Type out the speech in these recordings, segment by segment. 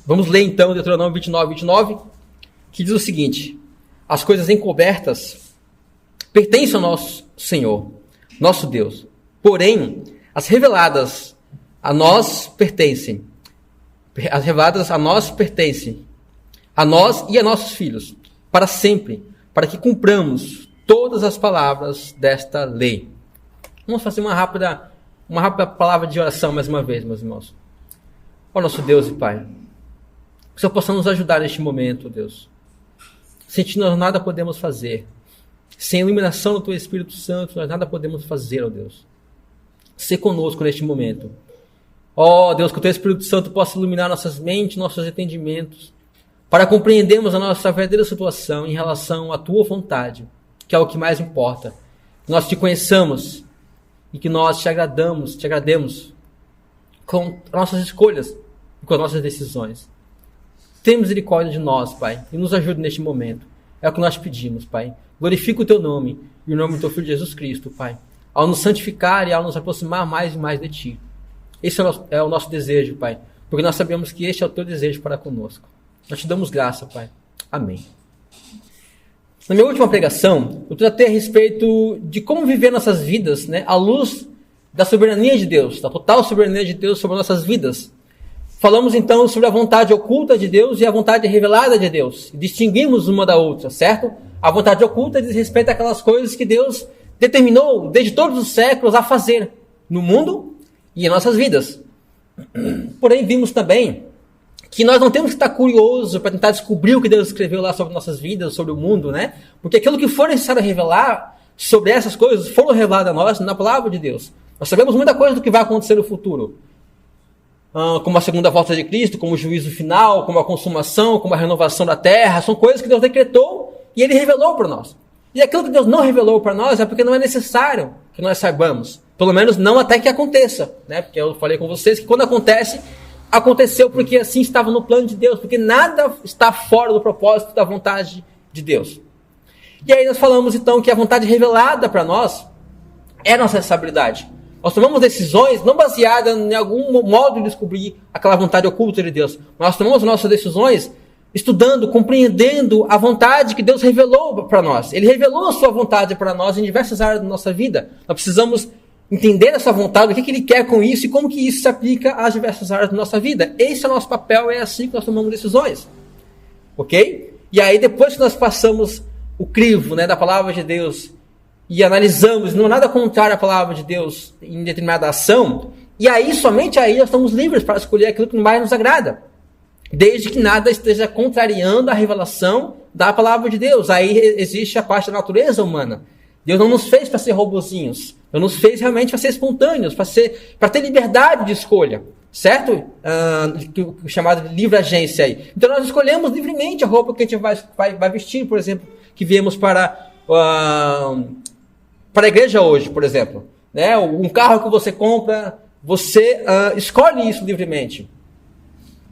Vamos ler então Deuteronômio 29, que diz o seguinte: as coisas encobertas pertencem ao nosso Senhor, nosso Deus. Porém, as reveladas a nós pertencem. As reveladas a nós pertencem. A nós e a nossos filhos, para sempre, para que cumpramos todas as palavras desta lei. Vamos fazer uma rápida palavra de oração mais uma vez, meus irmãos. Ó nosso Deus e Pai, que o Senhor possa nos ajudar neste momento, Deus. Sem ti nós nada podemos fazer. Sem a iluminação do Teu Espírito Santo, nós nada podemos fazer, ó Deus. Sê conosco neste momento. Ó Deus, que o Teu Espírito Santo possa iluminar nossas mentes, nossos entendimentos, para compreendermos a nossa verdadeira situação em relação à Tua vontade, que é o que mais importa. Que nós Te conheçamos e que nós Te agrademos com nossas escolhas e com as nossas decisões. Tenha misericórdia de nós, Pai, e nos ajude neste momento. É o que nós pedimos, Pai. Glorifica o Teu nome e o nome do Teu Filho Jesus Cristo, Pai, ao nos santificar e ao nos aproximar mais e mais de Ti. Esse é o nosso desejo, Pai, porque nós sabemos que este é o Teu desejo para conosco. Nós Te damos graça, Pai. Amém. Na minha última pregação, eu tratei a respeito de como viver nossas vidas, né, à luz da soberania de Deus, da total soberania de Deus sobre nossas vidas. Falamos então sobre a vontade oculta de Deus e a vontade revelada de Deus. Distinguimos uma da outra, certo? A vontade oculta diz respeito àquelas coisas que Deus determinou desde todos os séculos a fazer no mundo e em nossas vidas. Porém, vimos também que nós não temos que estar curiosos para tentar descobrir o que Deus escreveu lá sobre nossas vidas, sobre o mundo, né? Porque aquilo que for necessário revelar sobre essas coisas foram reveladas a nós na palavra de Deus. Nós sabemos muita coisa do que vai acontecer no futuro. Como a segunda volta de Cristo, como o juízo final, como a consumação, como a renovação da terra. São coisas que Deus decretou e Ele revelou para nós. E aquilo que Deus não revelou para nós é porque não é necessário que nós saibamos. Pelo menos não até que aconteça, né? Porque eu falei com vocês que quando acontece, aconteceu porque assim estava no plano de Deus, porque nada está fora do propósito da vontade de Deus. E aí nós falamos então que a vontade revelada para nós é nossa responsabilidade. Nós tomamos decisões não baseadas em algum modo de descobrir aquela vontade oculta de Deus. Nós tomamos nossas decisões estudando, compreendendo a vontade que Deus revelou para nós. Ele revelou a sua vontade para nós em diversas áreas da nossa vida. Nós precisamos entender essa vontade, o que Ele quer com isso e como que isso se aplica às diversas áreas da nossa vida. Esse é o nosso papel, é assim que nós tomamos decisões. Ok? E aí depois que nós passamos o crivo, né, da palavra de Deus e analisamos, não há nada contrário à palavra de Deus em determinada ação, e aí, somente aí, nós estamos livres para escolher aquilo que mais nos agrada, desde que nada esteja contrariando a revelação da palavra de Deus. Aí existe a parte da natureza humana. Deus não nos fez para ser robozinhos, Deus nos fez realmente para ser espontâneos, para ter liberdade de escolha, certo? Chamado de livre agência aí. Então nós escolhemos livremente a roupa que a gente vai vestir, por exemplo, que viemos para a igreja hoje, por exemplo, né? Um carro que você compra, você escolhe isso livremente,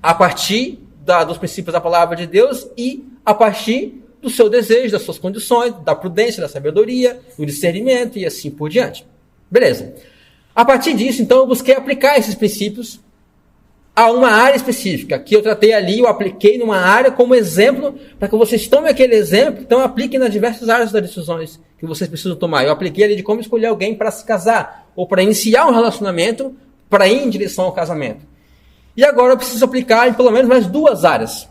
a partir dos princípios da palavra de Deus e a partir do seu desejo, das suas condições, da prudência, da sabedoria, do discernimento e assim por diante. Beleza. A partir disso, então, eu busquei aplicar esses princípios a uma área específica, que eu tratei ali, eu apliquei numa área como exemplo, para que vocês tomem aquele exemplo, então apliquem nas diversas áreas das decisões que vocês precisam tomar. Eu apliquei ali de como escolher alguém para se casar, ou para iniciar um relacionamento, para ir em direção ao casamento. E agora eu preciso aplicar em pelo menos mais duas áreas.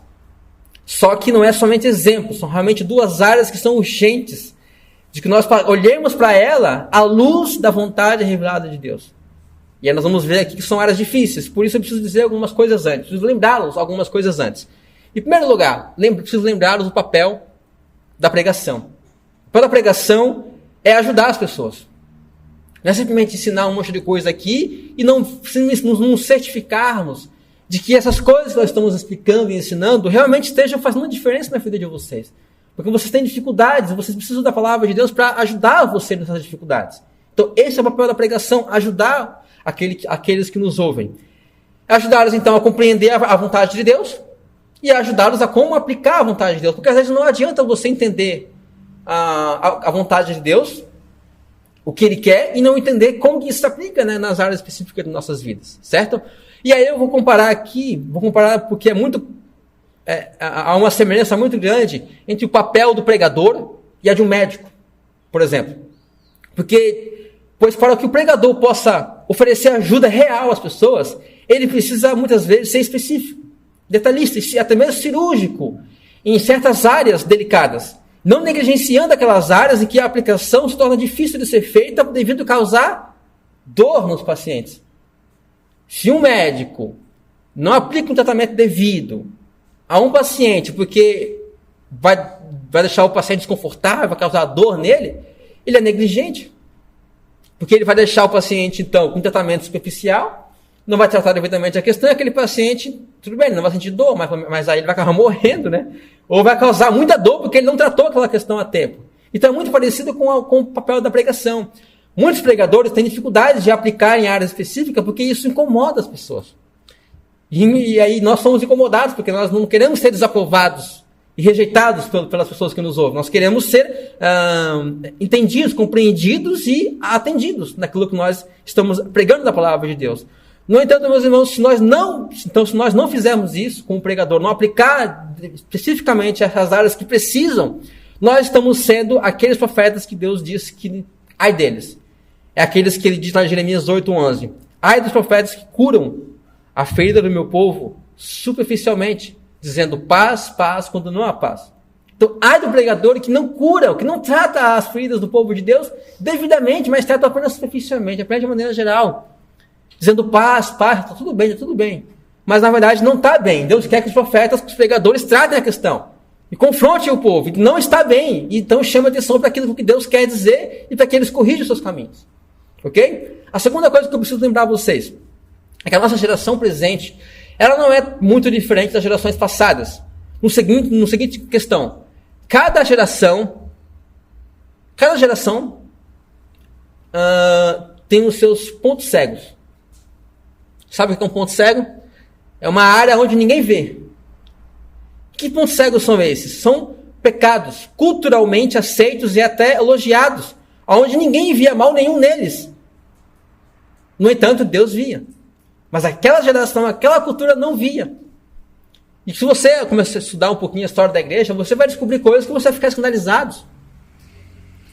Só que não é somente exemplo, são realmente duas áreas que são urgentes, de que nós olhemos para ela à luz da vontade revelada de Deus. E aí nós vamos ver aqui que são áreas difíceis, por isso eu preciso dizer algumas coisas antes, preciso lembrá-los algumas coisas antes. Em primeiro lugar, preciso lembrá-los do papel da pregação. O papel da pregação é ajudar as pessoas. Não é simplesmente ensinar um monte de coisa aqui e não nos certificarmos de que essas coisas que nós estamos explicando e ensinando realmente estejam fazendo diferença na vida de vocês. Porque vocês têm dificuldades, vocês precisam da palavra de Deus para ajudar vocês nessas dificuldades. Então esse é o papel da pregação, ajudar aqueles que nos ouvem. Ajudá-los então a compreender a vontade de Deus e ajudá-los a como aplicar a vontade de Deus. Porque às vezes não adianta você entender a vontade de Deus, o que Ele quer, e não entender como que isso se aplica, né, nas áreas específicas de nossas vidas, certo? E aí eu vou comparar porque há uma semelhança muito grande entre o papel do pregador e a de um médico, por exemplo. Pois para que o pregador possa oferecer ajuda real às pessoas, ele precisa muitas vezes ser específico, detalhista, até mesmo cirúrgico, em certas áreas delicadas, não negligenciando aquelas áreas em que a aplicação se torna difícil de ser feita devido a causar dor nos pacientes. Se um médico não aplica um tratamento devido a um paciente porque vai deixar o paciente desconfortável, vai causar dor nele, ele é negligente. Porque ele vai deixar o paciente, então, com um tratamento superficial, não vai tratar devidamente a questão, e aquele paciente, tudo bem, ele não vai sentir dor, mas aí ele vai acabar morrendo, né? Ou vai causar muita dor porque ele não tratou aquela questão a tempo. Então é muito parecido com o papel da pregação. Muitos pregadores têm dificuldades de aplicar em áreas específicas porque isso incomoda as pessoas. E aí nós somos incomodados porque nós não queremos ser desaprovados e rejeitados pelas pessoas que nos ouvem. Nós queremos ser entendidos, compreendidos e atendidos naquilo que nós estamos pregando da palavra de Deus. No entanto, meus irmãos, se nós não fizermos isso com o pregador, não aplicar especificamente essas áreas que precisam, nós estamos sendo aqueles profetas que Deus disse que ai deles. É aqueles que ele diz lá em Jeremias 8:11. Ai dos profetas que curam a ferida do meu povo superficialmente, dizendo paz, paz, quando não há paz. Então, ai do pregador que não cura, que não trata as feridas do povo de Deus devidamente, mas trata apenas superficialmente, apenas de maneira geral. Dizendo paz, paz, está tudo bem, está tudo bem. Mas, na verdade, não está bem. Deus quer que os profetas, que os pregadores tratem a questão. E confrontem o povo, e não está bem. E então chama atenção para aquilo que Deus quer dizer e para que eles corrijam os seus caminhos. Ok? A segunda coisa que eu preciso lembrar a vocês é que a nossa geração presente, ela não é muito diferente das gerações passadas. No seguinte questão. Cada geração tem os seus pontos cegos. Sabe o que é um ponto cego? É uma área onde ninguém vê. Que pontos cegos são esses? São pecados culturalmente aceitos e até elogiados, onde ninguém via mal nenhum neles. No entanto, Deus via. Mas aquela geração, aquela cultura não via. E se você começar a estudar um pouquinho a história da igreja, você vai descobrir coisas que você vai ficar escandalizado.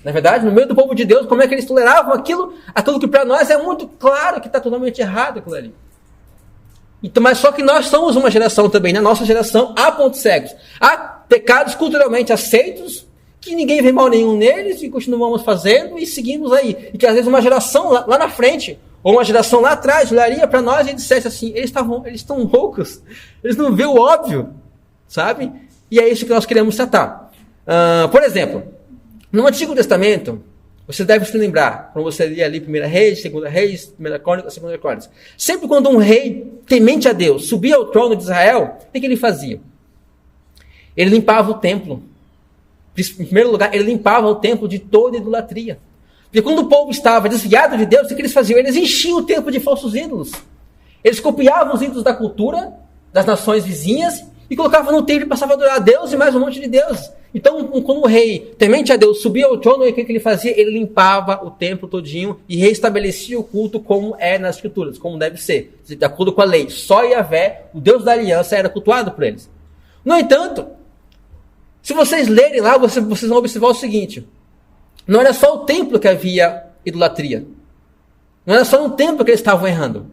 Na verdade, no meio do povo de Deus, como é que eles toleravam aquilo que para nós é muito claro que está totalmente errado aquilo ali. Então, mas só que nós somos uma geração também, na nossa geração há pontos cegos. Há pecados culturalmente aceitos, que ninguém vê mal nenhum neles e continuamos fazendo e seguimos aí. E que às vezes uma geração lá na frente, ou uma geração lá atrás, olharia para nós e dissesse assim, eles estão loucos, eles não vêem o óbvio, sabe? E é isso que nós queremos tratar. Por exemplo, no Antigo Testamento, você deve se lembrar, quando você lia ali 1 Reis, 2 Reis, 1 Crônicas, 2 Crônicas. Sempre quando um rei temente a Deus subia ao trono de Israel, o que ele fazia? Ele limpava o templo. Em primeiro lugar, ele limpava o templo de toda idolatria. Porque quando o povo estava desviado de Deus, o que eles faziam? Eles enchiam o templo de falsos ídolos. Eles copiavam os ídolos da cultura, das nações vizinhas, e colocavam no templo e passavam a adorar a Deus e mais um monte de deuses. Então, quando o rei, temente a Deus, subia ao trono, o que ele fazia? Ele limpava o templo todinho e reestabelecia o culto como é nas escrituras, como deve ser, de acordo com a lei. Só Yahvé, o Deus da aliança, era cultuado por eles. No entanto, se vocês lerem lá, vocês vão observar o seguinte: não era só o templo que havia idolatria. Não era só no templo que eles estavam errando.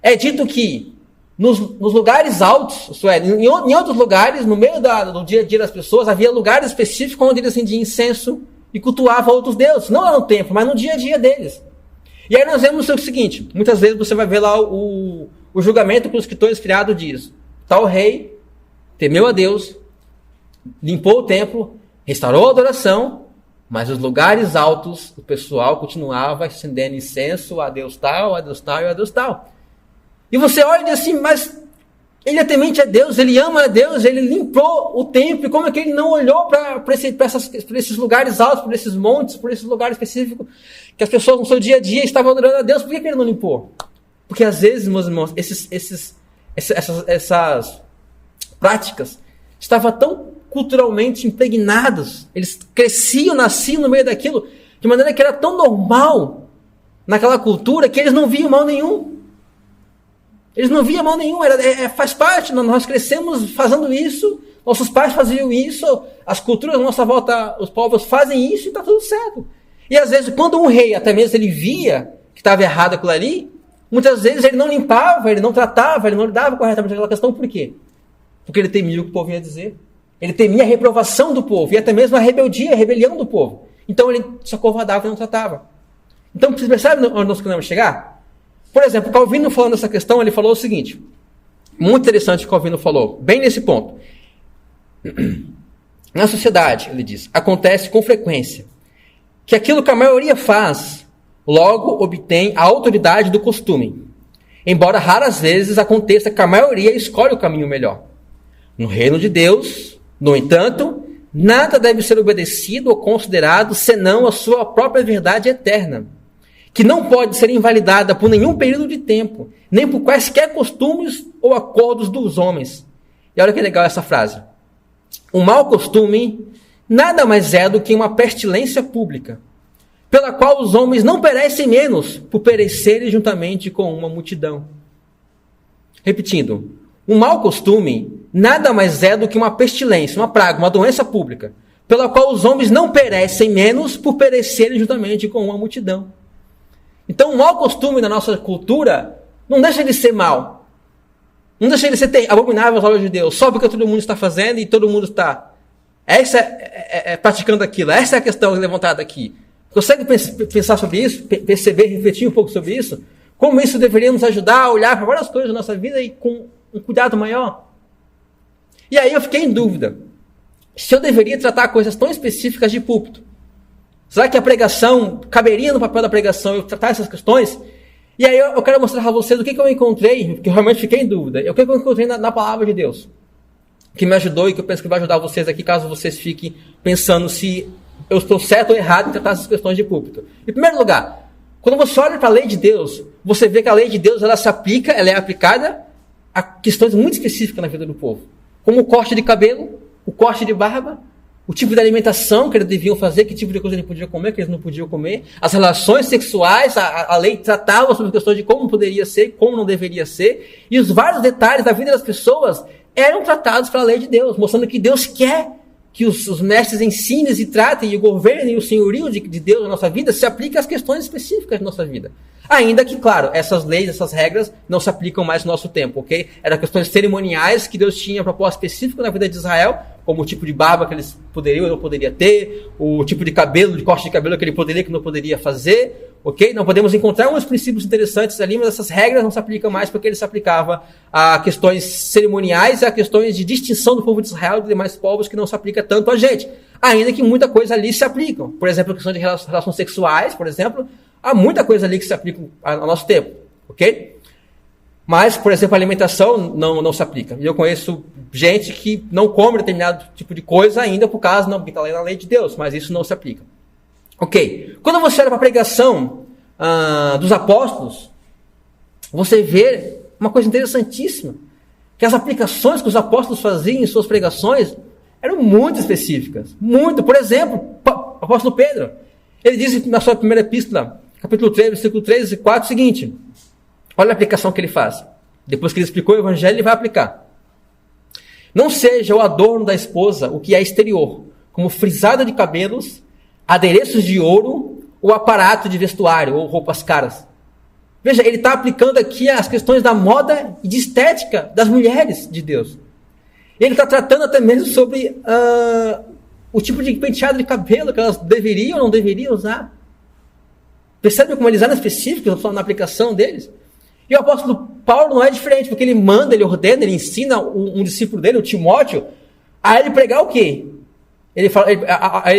É dito que nos lugares altos, isto é, em outros lugares, no meio do dia a dia das pessoas, havia lugares específicos onde eles acendiam incenso e cultuavam outros deuses. Não lá no templo, mas no dia a dia deles. E aí nós vemos o seguinte: muitas vezes você vai ver lá o julgamento que o escritor inspirado diz. Tal rei temeu a Deus, limpou o templo, restaurou a adoração, mas os lugares altos, o pessoal continuava acendendo incenso a Deus tal, a Deus tal e a Deus tal. E você olha e diz assim, mas ele é temente a Deus, ele ama a Deus, ele limpou o templo, e como é que ele não olhou para esses lugares altos, para esses montes, por esses lugares específicos, que as pessoas no seu dia a dia estavam adorando a Deus, por que ele não limpou? Porque às vezes, meus irmãos, essas práticas estavam tão culturalmente impregnadas, eles nasciam no meio daquilo, de maneira que era tão normal naquela cultura, que eles não viam mal nenhum. Eles não viam mal nenhuma, faz parte, nós crescemos fazendo isso, nossos pais faziam isso, as culturas à nossa volta, os povos fazem isso e está tudo certo. E às vezes, quando um rei, até mesmo ele via que estava errado aquilo ali, muitas vezes ele não limpava, ele não tratava, ele não lidava corretamente com aquela questão. Por quê? Porque ele temia o que o povo ia dizer. Ele temia a reprovação do povo e até mesmo a rebeldia, a rebelião do povo. Então ele se acovardava e não tratava. Então, você percebe onde nós queremos chegar? Por exemplo, Calvino falando dessa questão, ele falou o seguinte, muito interessante o que Calvino falou, bem nesse ponto. Na sociedade, ele diz, acontece com frequência que aquilo que a maioria faz, logo obtém a autoridade do costume, embora raras vezes aconteça que a maioria escolhe o caminho melhor. No reino de Deus, no entanto, nada deve ser obedecido ou considerado senão a sua própria verdade eterna, que não pode ser invalidada por nenhum período de tempo, nem por quaisquer costumes ou acordos dos homens. E olha que legal essa frase. O mau costume nada mais é do que uma pestilência pública, pela qual os homens não perecem menos por perecerem juntamente com uma multidão. Repetindo, o mau costume nada mais é do que uma pestilência, uma praga, uma doença pública, pela qual os homens não perecem menos por perecerem juntamente com uma multidão. Então, o mau costume da nossa cultura não deixa de ser mal. Não deixa de ser abominável aos olhos de Deus, só porque todo mundo está fazendo e todo mundo está praticando aquilo. Essa é a questão levantada aqui. Consegue pensar sobre isso? Perceber, refletir um pouco sobre isso? Como isso deveria nos ajudar a olhar para várias coisas da nossa vida e com um cuidado maior? E aí eu fiquei em dúvida. Se eu deveria tratar coisas tão específicas de púlpito. Será que a pregação, caberia no papel da pregação eu tratar essas questões? E aí eu quero mostrar para vocês o que eu encontrei, porque eu realmente fiquei em dúvida. O que eu encontrei na palavra de Deus. Que me ajudou e que eu penso que vai ajudar vocês aqui, caso vocês fiquem pensando se eu estou certo ou errado em tratar essas questões de púlpito. Em primeiro lugar, quando você olha para a lei de Deus, você vê que a lei de Deus ela é aplicada a questões muito específicas na vida do povo. Como o corte de cabelo, o corte de barba, o tipo de alimentação que eles deviam fazer, que tipo de coisa eles podiam comer, que eles não podiam comer, as relações sexuais, a lei tratava sobre questões de como poderia ser, como não deveria ser, e os vários detalhes da vida das pessoas eram tratados pela lei de Deus, mostrando que Deus quer que os mestres ensinem e tratem, e o governo e o senhorio de Deus na nossa vida se aplique às questões específicas da nossa vida. Ainda que, claro, essas leis, essas regras não se aplicam mais no nosso tempo, ok? Eram questões cerimoniais que Deus tinha propósito específico na vida de Israel, como o tipo de barba que eles poderiam ou não poderiam ter, o tipo de cabelo, de corte de cabelo que ele poderia que não poderia fazer, ok? Não podemos encontrar uns princípios interessantes ali, mas essas regras não se aplicam mais porque ele se aplicava a questões cerimoniais e a questões de distinção do povo de Israel de demais povos que não se aplica tanto a gente. Ainda que muita coisa ali se aplicam. Por exemplo, a questão de relações sexuais, por exemplo, há muita coisa ali que se aplica ao nosso tempo, ok? Mas, por exemplo, a alimentação não se aplica. E eu conheço gente que não come determinado tipo de coisa ainda por causa, não, porque está lá na lei de Deus, mas isso não se aplica. Ok. Quando você olha para a pregação dos apóstolos, você vê uma coisa interessantíssima, que as aplicações que os apóstolos faziam em suas pregações eram muito específicas. Muito. Por exemplo, o apóstolo Pedro, ele diz na sua primeira epístola, capítulo 3, versículo 3 e 4, o seguinte: olha a aplicação que ele faz. Depois que ele explicou o evangelho, ele vai aplicar. Não seja o adorno da esposa o que é exterior, como frisada de cabelos, adereços de ouro, ou aparato de vestuário, ou roupas caras. Veja, ele está aplicando aqui as questões da moda e de estética das mulheres de Deus. Ele está tratando até mesmo sobre o tipo de penteado de cabelo que elas deveriam ou não deveriam usar. Percebe como eles eram específicos na aplicação deles? E o apóstolo Paulo não é diferente, porque ele manda, ele ordena, ele ensina um discípulo dele, o Timóteo, a ele pregar o quê? Ele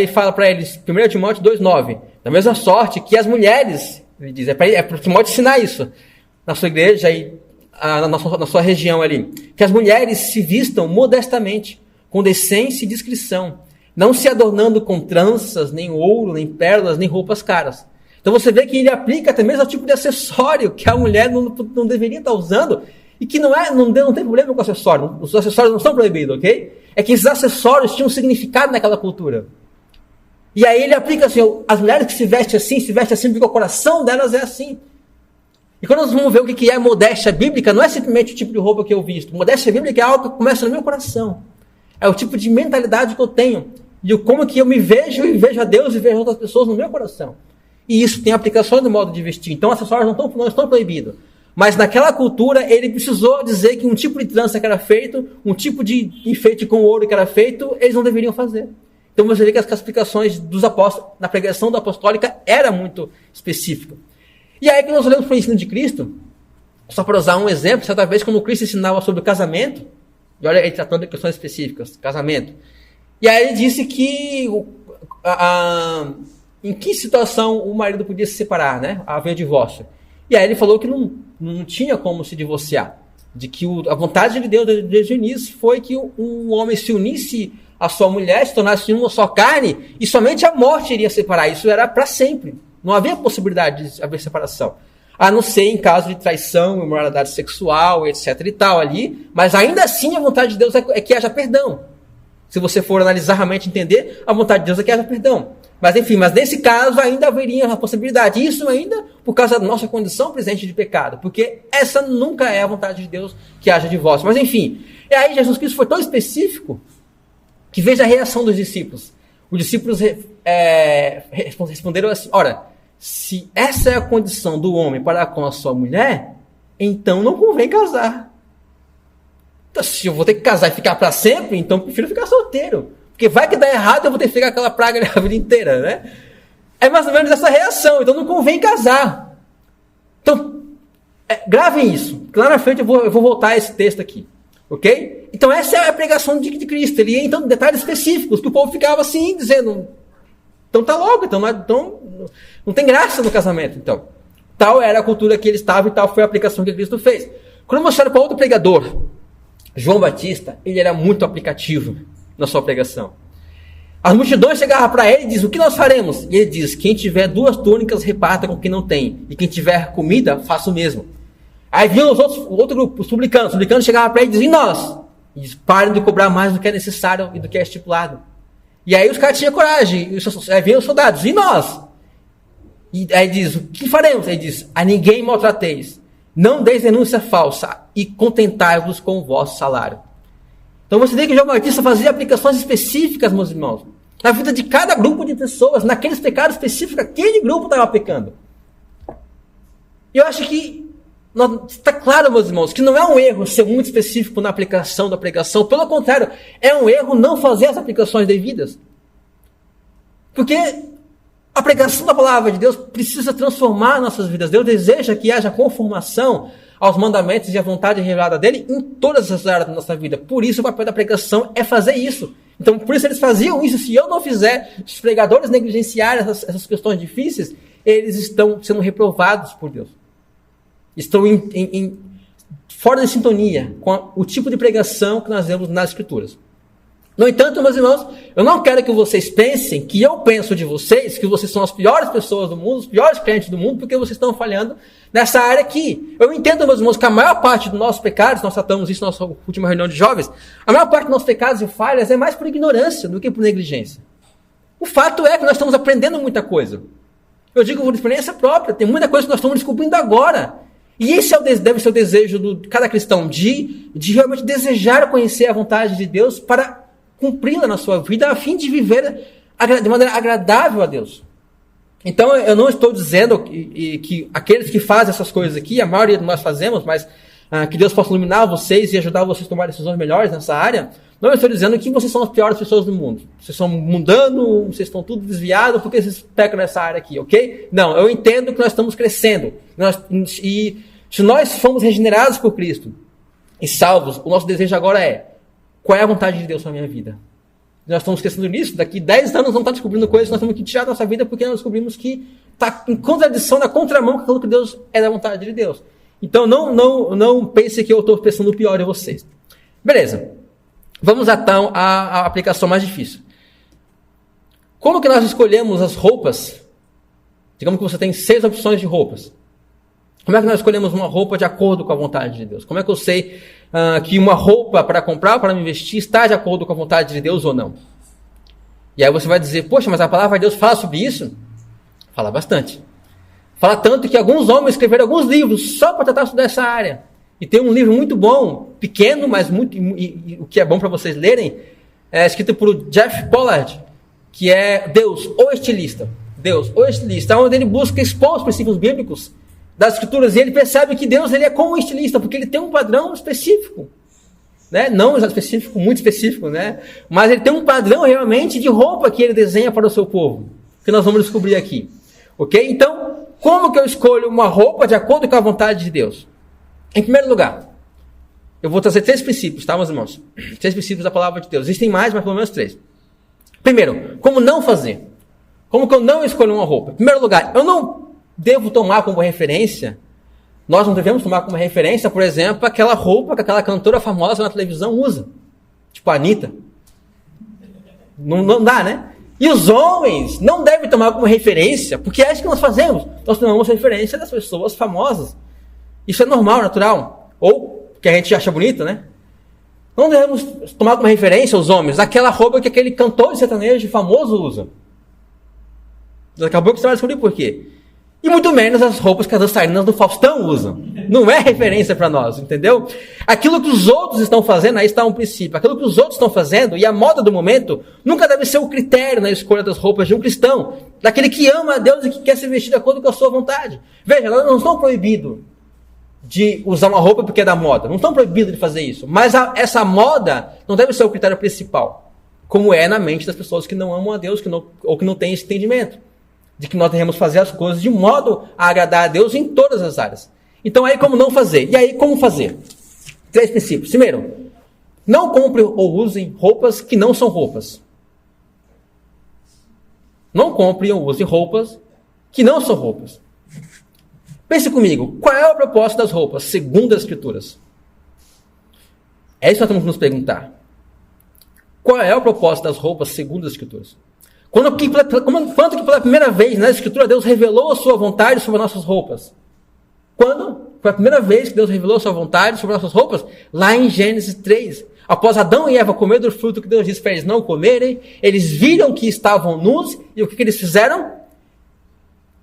fala para eles, 1 Timóteo 2,9, da mesma sorte que as mulheres, ele diz, é para Timóteo ensinar isso na sua igreja e na sua região ali, que as mulheres se vistam modestamente, com decência e discrição, não se adornando com tranças, nem ouro, nem pérolas, nem roupas caras. Então você vê que ele aplica até mesmo o tipo de acessório que a mulher não deveria estar usando e que não tem problema com o acessório. Os acessórios não são proibidos, ok? É que esses acessórios tinham um significado naquela cultura. E aí ele aplica assim, as mulheres que se vestem assim porque o coração delas é assim. E quando nós vamos ver o que é modéstia bíblica, não é simplesmente o tipo de roupa que eu visto. Modéstia bíblica é algo que começa no meu coração. É o tipo de mentalidade que eu tenho. E como que eu me vejo e vejo a Deus e vejo outras pessoas no meu coração. E isso tem aplicações no modo de vestir. Então, acessórios não estão proibidos. Mas naquela cultura, ele precisou dizer que um tipo de trança que era feito, um tipo de enfeite com ouro que era feito, eles não deveriam fazer. Então você vê que as classificações dos apóstolos, na pregação da apostólica, era muito específica. E aí que nós olhamos para o ensino de Cristo, só para usar um exemplo, certa vez quando Cristo ensinava sobre o casamento, e olha ele tratando de questões específicas, casamento, e aí ele disse que em que situação o marido podia se separar, né? Haver divórcio. E aí ele falou que não tinha como se divorciar. De que a vontade de Deus desde o início foi que um homem se unisse à sua mulher, se tornasse uma só carne, e somente a morte iria separar. Isso era para sempre. Não havia possibilidade de haver separação. A não ser em caso de traição, imoralidade sexual, etc e tal ali. Mas ainda assim a vontade de Deus é que haja perdão. Se você for analisar realmente entender, a vontade de Deus é que haja perdão. Mas enfim, mas nesse caso ainda haveria a possibilidade. Isso ainda por causa da nossa condição presente de pecado. Porque essa nunca é a vontade de Deus que haja divórcio. Mas enfim, e aí Jesus Cristo foi tão específico que veja a reação dos discípulos. Os discípulos responderam assim, ora, se essa é a condição do homem para com a sua mulher, então não convém casar. Então, se eu vou ter que casar e ficar para sempre, então eu prefiro ficar solteiro. Porque vai que dá errado, eu vou ter que ficar aquela praga a vida inteira, né? É mais ou menos essa reação. Então não convém casar. Então, gravem isso. Lá na frente eu vou voltar a esse texto aqui. Ok? Então essa é a pregação de Cristo. Ele ia então em detalhes específicos, que o povo ficava assim, dizendo, então tá logo, então não tem graça no casamento. Então, tal era a cultura que ele estava e tal foi a aplicação que Cristo fez. Quando eu mostrar para outro pregador, João Batista, ele era muito aplicativo na sua pregação. As multidões chegavam para ele e diziam, o que nós faremos? E ele diz, quem tiver 2 túnicas, reparta com quem não tem. E quem tiver comida, faça o mesmo. Aí vinham o outro grupo, os publicanos. Os publicanos chegavam para ele e diziam, e nós? E diz, parem de cobrar mais do que é necessário e do que é estipulado. E aí os caras tinham coragem. Aí vinham os soldados, e nós? E aí diz, o que faremos? Aí diz, a ninguém maltrateis. Não deis denúncia falsa e contentai-vos com o vosso salário. Então você vê que João Batista fazia aplicações específicas, meus irmãos, na vida de cada grupo de pessoas, naqueles pecados específicos, aquele grupo estava pecando. E eu acho que está claro, meus irmãos, que não é um erro ser muito específico na aplicação da pregação. Pelo contrário, é um erro não fazer as aplicações devidas. Porque a pregação da palavra de Deus precisa transformar nossas vidas. Deus deseja que haja conformação aos mandamentos e à vontade revelada dele em todas as áreas da nossa vida. Por isso o papel da pregação é fazer isso. Então, por isso eles faziam isso. Se eu não fizer, os pregadores negligenciarem essas questões difíceis, eles estão sendo reprovados por Deus. Estão fora de sintonia com o tipo de pregação que nós vemos nas Escrituras. No entanto, meus irmãos, eu não quero que vocês pensem que eu penso de vocês, que vocês são as piores pessoas do mundo, os piores crentes do mundo, porque vocês estão falhando nessa área aqui. Eu entendo, meus irmãos, que a maior parte dos nossos pecados, nós tratamos isso na nossa última reunião de jovens, a maior parte dos nossos pecados e falhas é mais por ignorância do que por negligência. O fato é que nós estamos aprendendo muita coisa. Eu digo por experiência própria, tem muita coisa que nós estamos descobrindo agora. E esse deve ser o desejo de cada cristão, de realmente desejar conhecer a vontade de Deus para cumpri-la na sua vida, a fim de viver de maneira agradável a Deus. Então, eu não estou dizendo que aqueles que fazem essas coisas aqui, a maioria de nós fazemos, mas que Deus possa iluminar vocês e ajudar vocês a tomar decisões melhores nessa área. Não estou dizendo que vocês são as piores pessoas do mundo. Vocês são mundanos, vocês estão tudo desviados porque vocês pecam nessa área aqui, ok? Não, eu entendo que nós estamos crescendo. E se nós fomos regenerados por Cristo e salvos, o nosso desejo agora é: qual é a vontade de Deus na minha vida? Nós estamos esquecendo disso. Daqui 10 anos vamos estar descobrindo coisas que nós temos que tirar da nossa vida porque nós descobrimos que está em contradição, na contramão com aquilo que Deus é da vontade de Deus. Então não pense que eu estou pensando o pior em vocês. Beleza. Vamos então à aplicação mais difícil. Como que nós escolhemos as roupas? Digamos que você tem 6 opções de roupas. Como é que nós escolhemos uma roupa de acordo com a vontade de Deus? Como é que eu sei que uma roupa para comprar, para me vestir, está de acordo com a vontade de Deus ou não? E aí você vai dizer, poxa, mas a palavra de Deus fala sobre isso? Fala bastante. Fala tanto que alguns homens escreveram alguns livros só para tratar sobre essa área. E tem um livro muito bom, pequeno, mas muito, e o que é bom para vocês lerem, é escrito por Jeff Pollard, que é Deus, o Estilista. Deus, o Estilista, onde ele busca expor os princípios bíblicos das escrituras, e ele percebe que Deus ele é como um estilista, porque ele tem um padrão específico. Né? Não específico, muito específico, né? Mas ele tem um padrão realmente de roupa que ele desenha para o seu povo, que nós vamos descobrir aqui. Ok? Então, como que eu escolho uma roupa de acordo com a vontade de Deus? Em primeiro lugar, eu vou trazer 3 princípios, tá, meus irmãos? 3 princípios da palavra de Deus. Existem mais, mas pelo menos 3. Primeiro, como não fazer? Como que eu não escolho uma roupa? Em primeiro lugar, eu não devo tomar como referência, nós não devemos tomar como referência, por exemplo, aquela roupa que aquela cantora famosa na televisão usa. Tipo a Anitta. Não dá, né? E os homens não devem tomar como referência, porque é isso que nós fazemos. Nós tomamos referência das pessoas famosas. Isso é normal, natural. Ou que a gente acha bonito, né? Não devemos tomar como referência os homens aquela roupa que aquele cantor de sertanejo famoso usa. Daqui a pouco você vai descobrir por quê. E muito menos as roupas que as dançarinas do Faustão usam. Não é referência para nós, entendeu? Aquilo que os outros estão fazendo, aí está um princípio. Aquilo que os outros estão fazendo, e a moda do momento, nunca deve ser o critério na escolha das roupas de um cristão. Daquele que ama a Deus e que quer se vestir de acordo com a sua vontade. Veja, nós não estamos proibidos de usar uma roupa porque é da moda. Não estão proibidos de fazer isso. Mas essa moda não deve ser o critério principal. Como é na mente das pessoas que não amam a Deus ou que não têm esse entendimento. De que nós devemos fazer as coisas de modo a agradar a Deus em todas as áreas. Então aí como não fazer? E aí como fazer? 3 princípios. Primeiro, não compre ou use roupas que não são roupas. Não compre ou use roupas que não são roupas. Pense comigo, qual é o propósito das roupas, segundo as Escrituras? É isso que nós temos que nos perguntar. Qual é o propósito das roupas, segundo as Escrituras? Quando que pela primeira vez na Escritura Deus revelou a sua vontade sobre as nossas roupas? Quando? Foi a primeira vez que Deus revelou a sua vontade sobre as nossas roupas? Lá em Gênesis 3. Após Adão e Eva comer do fruto que Deus disse para eles não comerem, eles viram que estavam nus, e o que eles fizeram?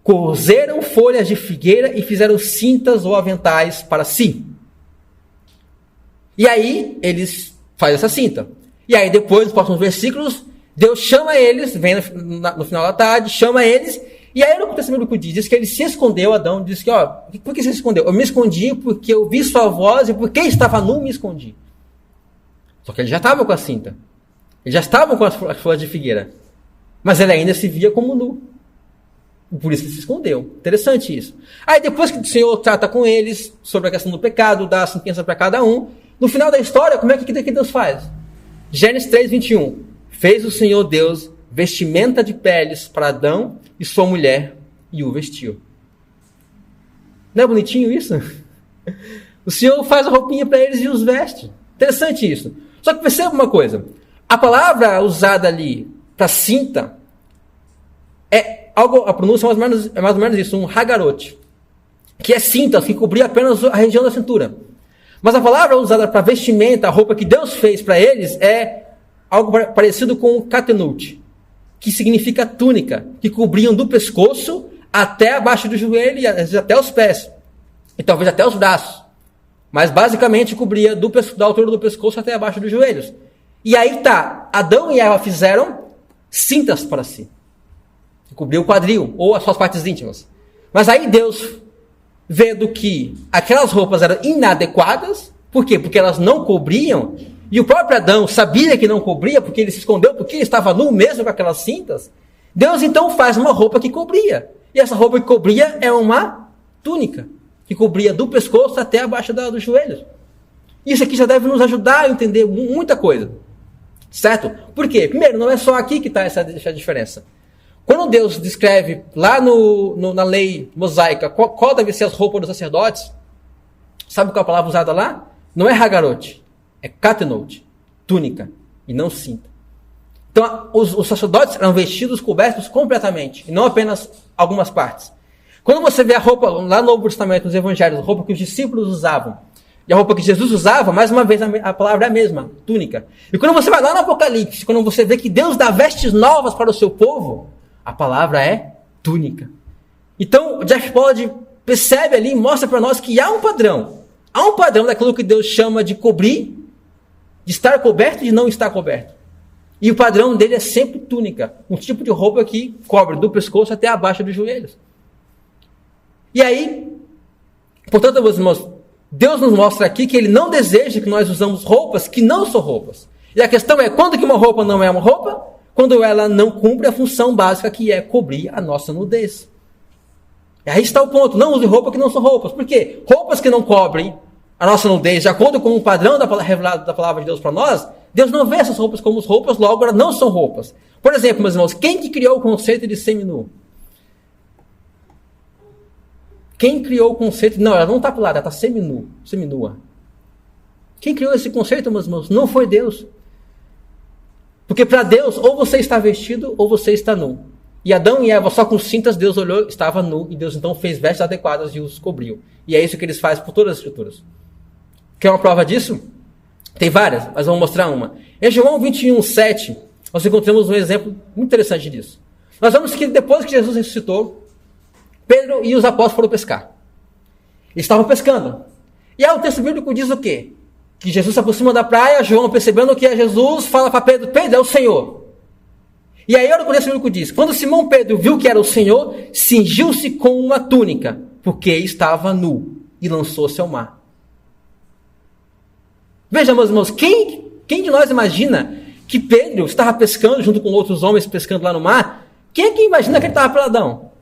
Cozeram folhas de figueira e fizeram cintas ou aventais para si. E aí, eles fazem essa cinta. E aí, depois, nos próximos versículos, Deus chama eles, vem no final da tarde, chama eles, e aí no contexto bíblico diz que ele se escondeu, Adão disse que, por que você se escondeu? Eu me escondi porque eu vi sua voz e porque estava nu me escondi. Só que ele já estava com a cinta. Ele já estava com as folhas de figueira. Mas ele ainda se via como nu. Por isso ele se escondeu. Interessante isso. Aí depois que o Senhor trata com eles sobre a questão do pecado, dá a sentença para cada um, no final da história, como é que Deus faz? Gênesis 3, 21. Fez o Senhor Deus vestimenta de peles para Adão e sua mulher e o vestiu. Não é bonitinho isso? O Senhor faz a roupinha para eles e os veste. Interessante isso. Só que perceba uma coisa. A palavra usada ali para cinta é algo, a pronúncia é mais ou menos isso, um hagarote, que é cinta, que cobria apenas a região da cintura. Mas a palavra usada para vestimenta, a roupa que Deus fez para eles, é algo parecido com o catenute, que significa túnica, que cobriam do pescoço até abaixo do joelho e até os pés. E talvez até os braços. Mas basicamente cobria da altura do pescoço até abaixo dos joelhos. E aí tá, Adão e Eva fizeram cintas para si. Que cobriu o quadril, ou as suas partes íntimas. Mas aí Deus, vendo que aquelas roupas eram inadequadas, por quê? Porque elas não cobriam. E o próprio Adão sabia que não cobria, porque ele se escondeu, porque ele estava nu mesmo com aquelas cintas. Deus então faz uma roupa que cobria. E essa roupa que cobria é uma túnica, que cobria do pescoço até abaixo dos joelhos. Isso aqui já deve nos ajudar a entender muita coisa. Certo? Por quê? Primeiro, não é só aqui que está essa diferença. Quando Deus descreve lá na lei mosaica qual deve ser as roupas dos sacerdotes, sabe qual é a palavra usada lá? Não é hagarote. É catenute, túnica, e não cinta. Então, os sacerdotes eram vestidos cobertos completamente, e não apenas algumas partes. Quando você vê a roupa, lá no Novo Testamento, nos Evangelhos, a roupa que os discípulos usavam, e a roupa que Jesus usava, mais uma vez a palavra é a mesma, túnica. E quando você vai lá no Apocalipse, quando você vê que Deus dá vestes novas para o seu povo, a palavra é túnica. Então, o Jeff Pollard percebe ali, mostra para nós que há um padrão. Há um padrão daquilo que Deus chama de cobrir, de estar coberto e de não estar coberto. E o padrão dele é sempre túnica, um tipo de roupa que cobre do pescoço até abaixo dos joelhos. E aí, portanto, meus irmãos, Deus nos mostra aqui que Ele não deseja que nós usamos roupas que não são roupas. E a questão é, quando que uma roupa não é uma roupa? Quando ela não cumpre a função básica que é cobrir a nossa nudez. E aí está o ponto, não use roupas que não são roupas. Por quê? Roupas que não cobrem a nossa nudez, de acordo com o padrão revelado da palavra de Deus para nós, Deus não vê essas roupas como roupas, logo elas não são roupas. Por exemplo, meus irmãos, quem que criou o conceito de seminu? Quem criou o conceito? Não, ela não está pelada, ela está seminua. Quem criou esse conceito, meus irmãos? Não foi Deus. Porque para Deus, ou você está vestido, ou você está nu. E Adão e Eva, só com cintas, Deus olhou, estava nu, e Deus então fez vestes adequadas e os cobriu. E é isso que eles fazem por todas as escrituras. Quer uma prova disso? Tem várias, mas vamos mostrar uma. Em João 21:7, nós encontramos um exemplo muito interessante disso. Nós vemos que depois que Jesus ressuscitou, Pedro e os apóstolos foram pescar. Eles estavam pescando. E aí o texto bíblico diz o quê? Que Jesus se aproxima da praia, João, percebendo que é Jesus, fala para Pedro, Pedro, é o Senhor. E aí olha o que o texto bíblico diz. Quando Simão Pedro viu que era o Senhor, cingiu-se com uma túnica, porque estava nu, e lançou-se ao mar. Veja, meus irmãos, quem de nós imagina que Pedro estava pescando junto com outros homens pescando lá no mar? Quem é que imagina que ele estava peladão?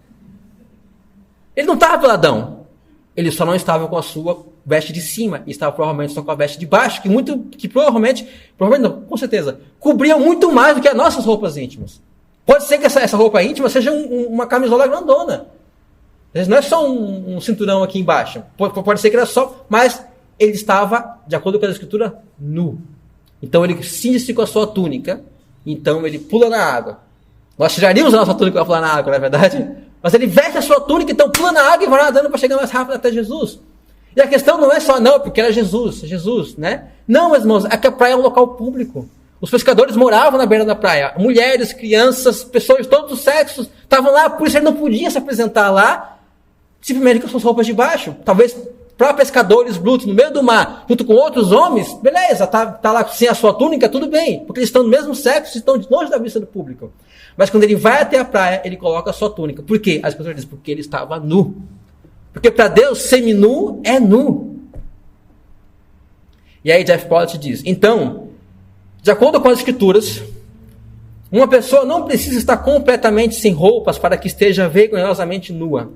Ele não estava peladão. Ele só não estava com a sua veste de cima. E estava provavelmente só com a veste de baixo, que provavelmente não, com certeza, cobria muito mais do que as nossas roupas íntimas. Pode ser que essa roupa íntima seja uma camisola grandona. Não é só um cinturão aqui embaixo. Pode ser que era só... Mas ele estava, de acordo com a escritura, nu. Então ele cinge-se com a sua túnica. Então ele pula na água. Nós tiraríamos a nossa túnica para pular na água, não é verdade? Mas ele veste a sua túnica, então pula na água e vai nadando para chegar mais rápido até Jesus. E a questão não é só, não, porque era Jesus, né? Não, meus irmãos, é que a praia é um local público. Os pescadores moravam na beira da praia. Mulheres, crianças, pessoas de todos os sexos estavam lá, por isso ele não podia se apresentar lá, simplesmente com suas roupas de baixo. Talvez para pescadores brutos no meio do mar, junto com outros homens, beleza, tá lá sem a sua túnica, tudo bem, porque eles estão do mesmo sexo, estão longe da vista do público. Mas quando ele vai até a praia, ele coloca a sua túnica. Por quê? As pessoas dizem, porque ele estava nu. Porque para Deus, seminu é nu. E aí Jeff Pollard diz, então, de acordo com as escrituras, uma pessoa não precisa estar completamente sem roupas para que esteja vergonhosamente nua.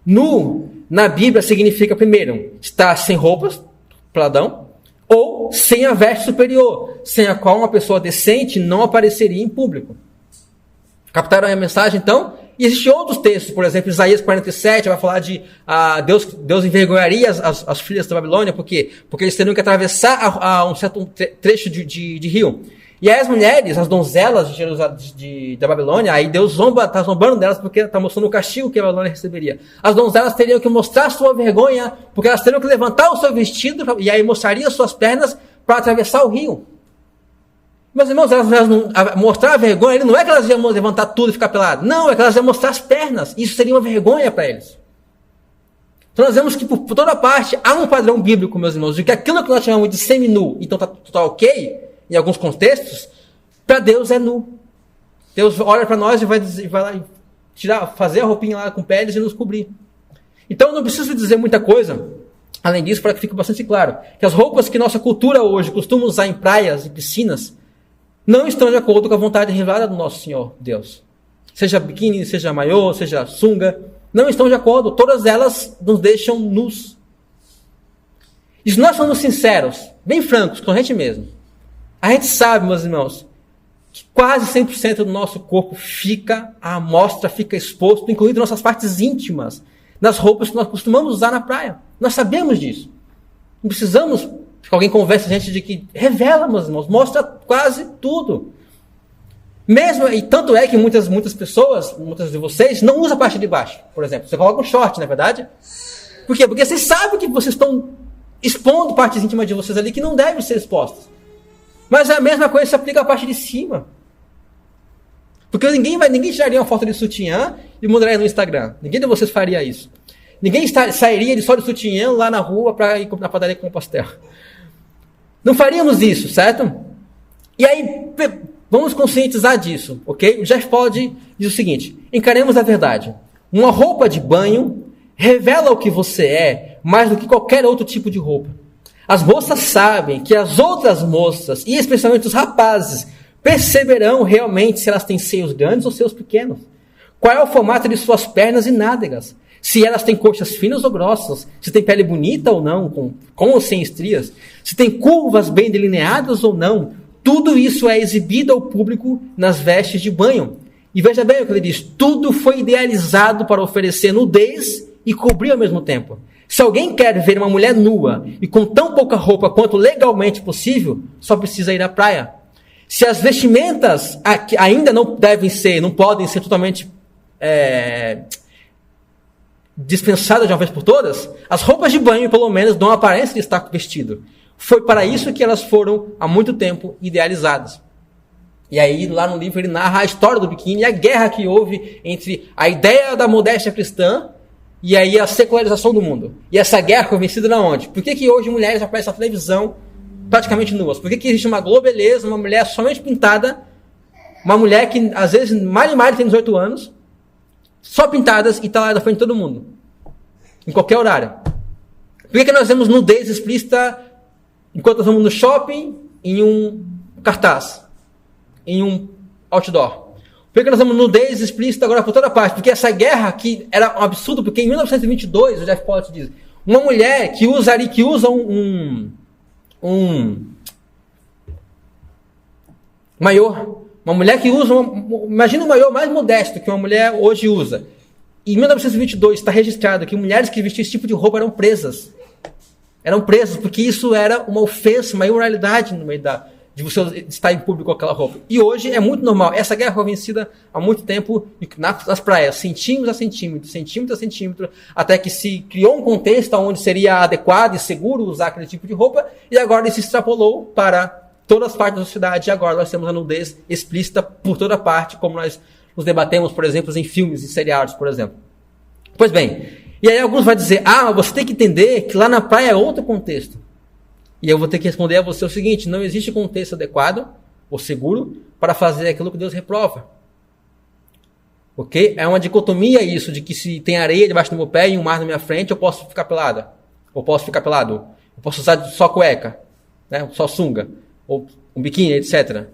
Nu, na Bíblia, significa, primeiro, estar sem roupas, peladão, ou sem a veste superior, sem a qual uma pessoa decente não apareceria em público. Captaram a mensagem, então? E existem outros textos, por exemplo, Isaías 47 vai falar de Deus envergonharia as filhas da Babilônia, por quê? Porque eles teriam que atravessar um certo trecho de rio. E aí as mulheres, as donzelas de Jerusalém, da Babilônia, aí Deus está zombando delas porque está mostrando o castigo que a Babilônia receberia. As donzelas teriam que mostrar sua vergonha, porque elas teriam que levantar o seu vestido, e aí mostraria suas pernas para atravessar o rio. Meus irmãos, elas não, mostrar a vergonha, ele não é que elas iam levantar tudo e ficar pelado. Não, é que elas iam mostrar as pernas. Isso seria uma vergonha para eles. Então nós vemos que por toda parte há um padrão bíblico, meus irmãos, de que aquilo que nós chamamos de seminu, então tá ok, em alguns contextos, para Deus é nu. Deus olha para nós e vai lá fazer a roupinha lá com peles e nos cobrir. Então eu não preciso dizer muita coisa, além disso, para que fique bastante claro, que as roupas que nossa cultura hoje costuma usar em praias e piscinas, não estão de acordo com a vontade revelada do nosso Senhor Deus. Seja biquíni, seja maiô, seja sunga, não estão de acordo. Todas elas nos deixam nus. E se nós somos sinceros, bem francos com a gente mesmo, a gente sabe, meus irmãos, que quase 100% do nosso corpo fica à mostra, fica exposto, incluindo nossas partes íntimas, nas roupas que nós costumamos usar na praia. Nós sabemos disso. Não precisamos que alguém converse a gente de que revela, meus irmãos, mostra quase tudo. Mesmo, e tanto é que muitas pessoas, muitas de vocês, não usam a parte de baixo, por exemplo. Você coloca um short, não é verdade? Por quê? Porque vocês sabem que vocês estão expondo partes íntimas de vocês ali que não devem ser expostas. Mas a mesma coisa se aplica à parte de cima. Porque ninguém tiraria uma foto de sutiã e mandaria no Instagram. Ninguém de vocês faria isso. Ninguém sairia só de sutiã lá na rua para ir na padaria com um pastel. Não faríamos isso, certo? E aí, vamos conscientizar disso, ok? O Jeff Pod diz o seguinte: encaremos a verdade. Uma roupa de banho revela o que você é mais do que qualquer outro tipo de roupa. As moças sabem que as outras moças, e especialmente os rapazes, perceberão realmente se elas têm seios grandes ou seios pequenos. Qual é o formato de suas pernas e nádegas. Se elas têm coxas finas ou grossas, se tem pele bonita ou não, com ou sem estrias, se tem curvas bem delineadas ou não, tudo isso é exibido ao público nas vestes de banho. E veja bem o que ele diz, tudo foi idealizado para oferecer nudez e cobrir ao mesmo tempo. Se alguém quer ver uma mulher nua e com tão pouca roupa quanto legalmente possível, só precisa ir à praia. Se as vestimentas ainda não podem ser totalmente dispensadas de uma vez por todas, as roupas de banho, pelo menos, dão a aparência de estar vestido. Foi para isso que elas foram, há muito tempo, idealizadas. E aí, lá no livro, ele narra a história do biquíni e a guerra que houve entre a ideia da modéstia cristã e aí a secularização do mundo. E essa guerra foi vencida na onde? Por que hoje mulheres aparecem na televisão praticamente nuas? Por que existe uma globeleza, uma mulher somente pintada, uma mulher que, às vezes, mais tem 18 anos, só pintadas e está lá na frente de todo mundo, em qualquer horário? Por que nós vemos nudez explícita enquanto nós vamos no shopping, em um cartaz, em um outdoor? Por que nós vemos nudez explícita agora por toda parte? Porque essa guerra que era um absurdo, porque em 1922, o Jeff Pod diz, uma mulher que usa um maiô, uma mulher que usa, imagina um maiô mais modesto que uma mulher hoje usa. Em 1922 está registrado que mulheres que vestiam esse tipo de roupa eram presas. Eram presas porque isso era uma ofensa, uma imoralidade no meio de você estar em público com aquela roupa. E hoje é muito normal. Essa guerra foi vencida há muito tempo nas praias, centímetro a centímetro, até que se criou um contexto onde seria adequado e seguro usar aquele tipo de roupa, e agora ele se extrapolou para todas as partes da sociedade, e agora nós temos a nudez explícita por toda parte, como nós nos debatemos, por exemplo, em filmes e seriados, por exemplo. Pois bem, e aí alguns vão dizer, você tem que entender que lá na praia é outro contexto. E eu vou ter que responder a você o seguinte, não existe contexto adequado ou seguro para fazer aquilo que Deus reprova. Ok? É uma dicotomia isso, de que se tem areia debaixo do meu pé e um mar na minha frente, eu posso ficar pelada. Ou posso ficar pelado. Eu posso usar só cueca, né? Só sunga. Ou um biquíni, etc.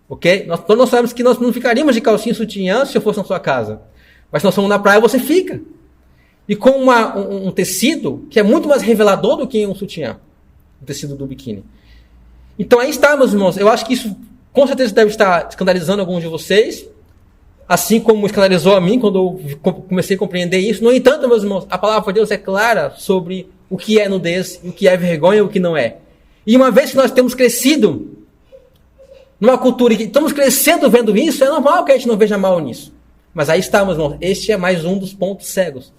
Ok? Todos nós sabemos que nós não ficaríamos de calcinha e sutiã se eu fosse na sua casa. Mas se nós somos na praia, você fica. E com um tecido que é muito mais revelador do que um sutiã. O tecido do biquíni. Então aí está, meus irmãos. Eu acho que isso com certeza deve estar escandalizando alguns de vocês. Assim como escandalizou a mim quando eu comecei a compreender isso. No entanto, meus irmãos, a palavra de Deus é clara sobre o que é nudez, o que é vergonha e o que não é. E uma vez que nós temos crescido numa cultura que estamos crescendo vendo isso, é normal que a gente não veja mal nisso. Mas aí está, meus irmãos. Este é mais um dos pontos cegos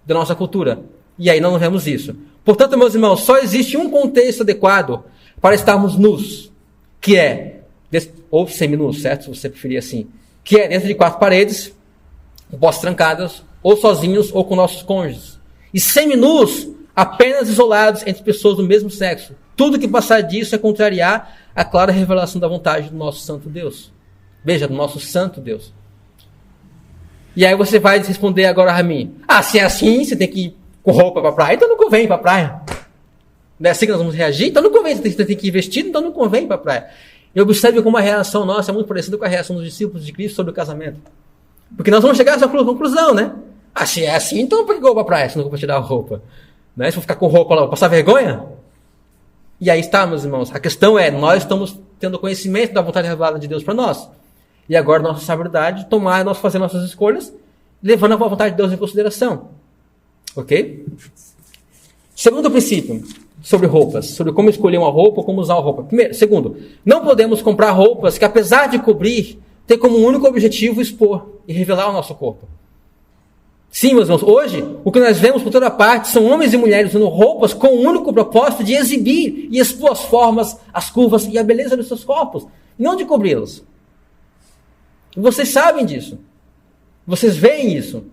da nossa cultura. E aí não vemos isso. Portanto, meus irmãos, só existe um contexto adequado para estarmos nus, que é, ou seminus, certo? Se você preferir assim, que é dentro de 4 paredes, portas trancadas, ou sozinhos, ou com nossos cônjuges. E seminus, apenas isolados entre pessoas do mesmo sexo. Tudo que passar disso é contrariar a clara revelação da vontade do nosso santo Deus. Veja, do nosso santo Deus. E aí você vai responder agora a mim, se é assim, você tem que ir com roupa para a praia, então não convém para a praia. Não é assim que nós vamos reagir? Então não convém, você tem que ir vestido, então não convém para a praia. E observe como a reação nossa é muito parecida com a reação dos discípulos de Cristo sobre o casamento. Porque nós vamos chegar a essa conclusão, né? Se é assim, então por que eu vou para a praia se não vou tirar a roupa? Né? Se eu ficar com roupa lá, vou passar vergonha? E aí está, meus irmãos. A questão é, nós estamos tendo conhecimento da vontade revelada de Deus para nós. E agora nossa responsabilidade de nós fazer nossas escolhas, levando a vontade de Deus em consideração. Ok? Segundo princípio sobre roupas, sobre como escolher uma roupa ou como usar uma roupa. Segundo, não podemos comprar roupas que, apesar de cobrir, tem como único objetivo expor e revelar o nosso corpo. Sim, meus irmãos, hoje o que nós vemos por toda parte são homens e mulheres usando roupas com o único propósito de exibir e expor as formas, as curvas e a beleza dos seus corpos, não de cobri-los. E vocês sabem disso. Vocês veem isso.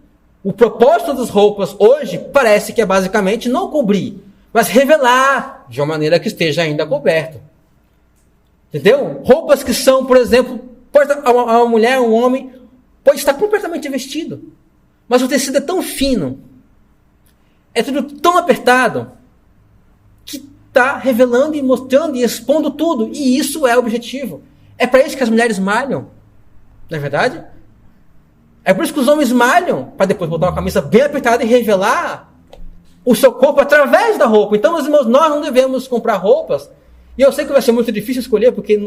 O propósito das roupas hoje parece que é basicamente não cobrir, mas revelar de uma maneira que esteja ainda coberto. Entendeu? Roupas que são, por exemplo, uma mulher, um homem, pode estar completamente vestido, mas o tecido é tão fino, é tudo tão apertado, que está revelando e mostrando e expondo tudo. E isso é o objetivo. É para isso que as mulheres malham. Não é verdade? É por isso que os homens malham, para depois botar uma camisa bem apertada e revelar o seu corpo através da roupa. Então, meus irmãos, nós não devemos comprar roupas. E eu sei que vai ser muito difícil escolher, porque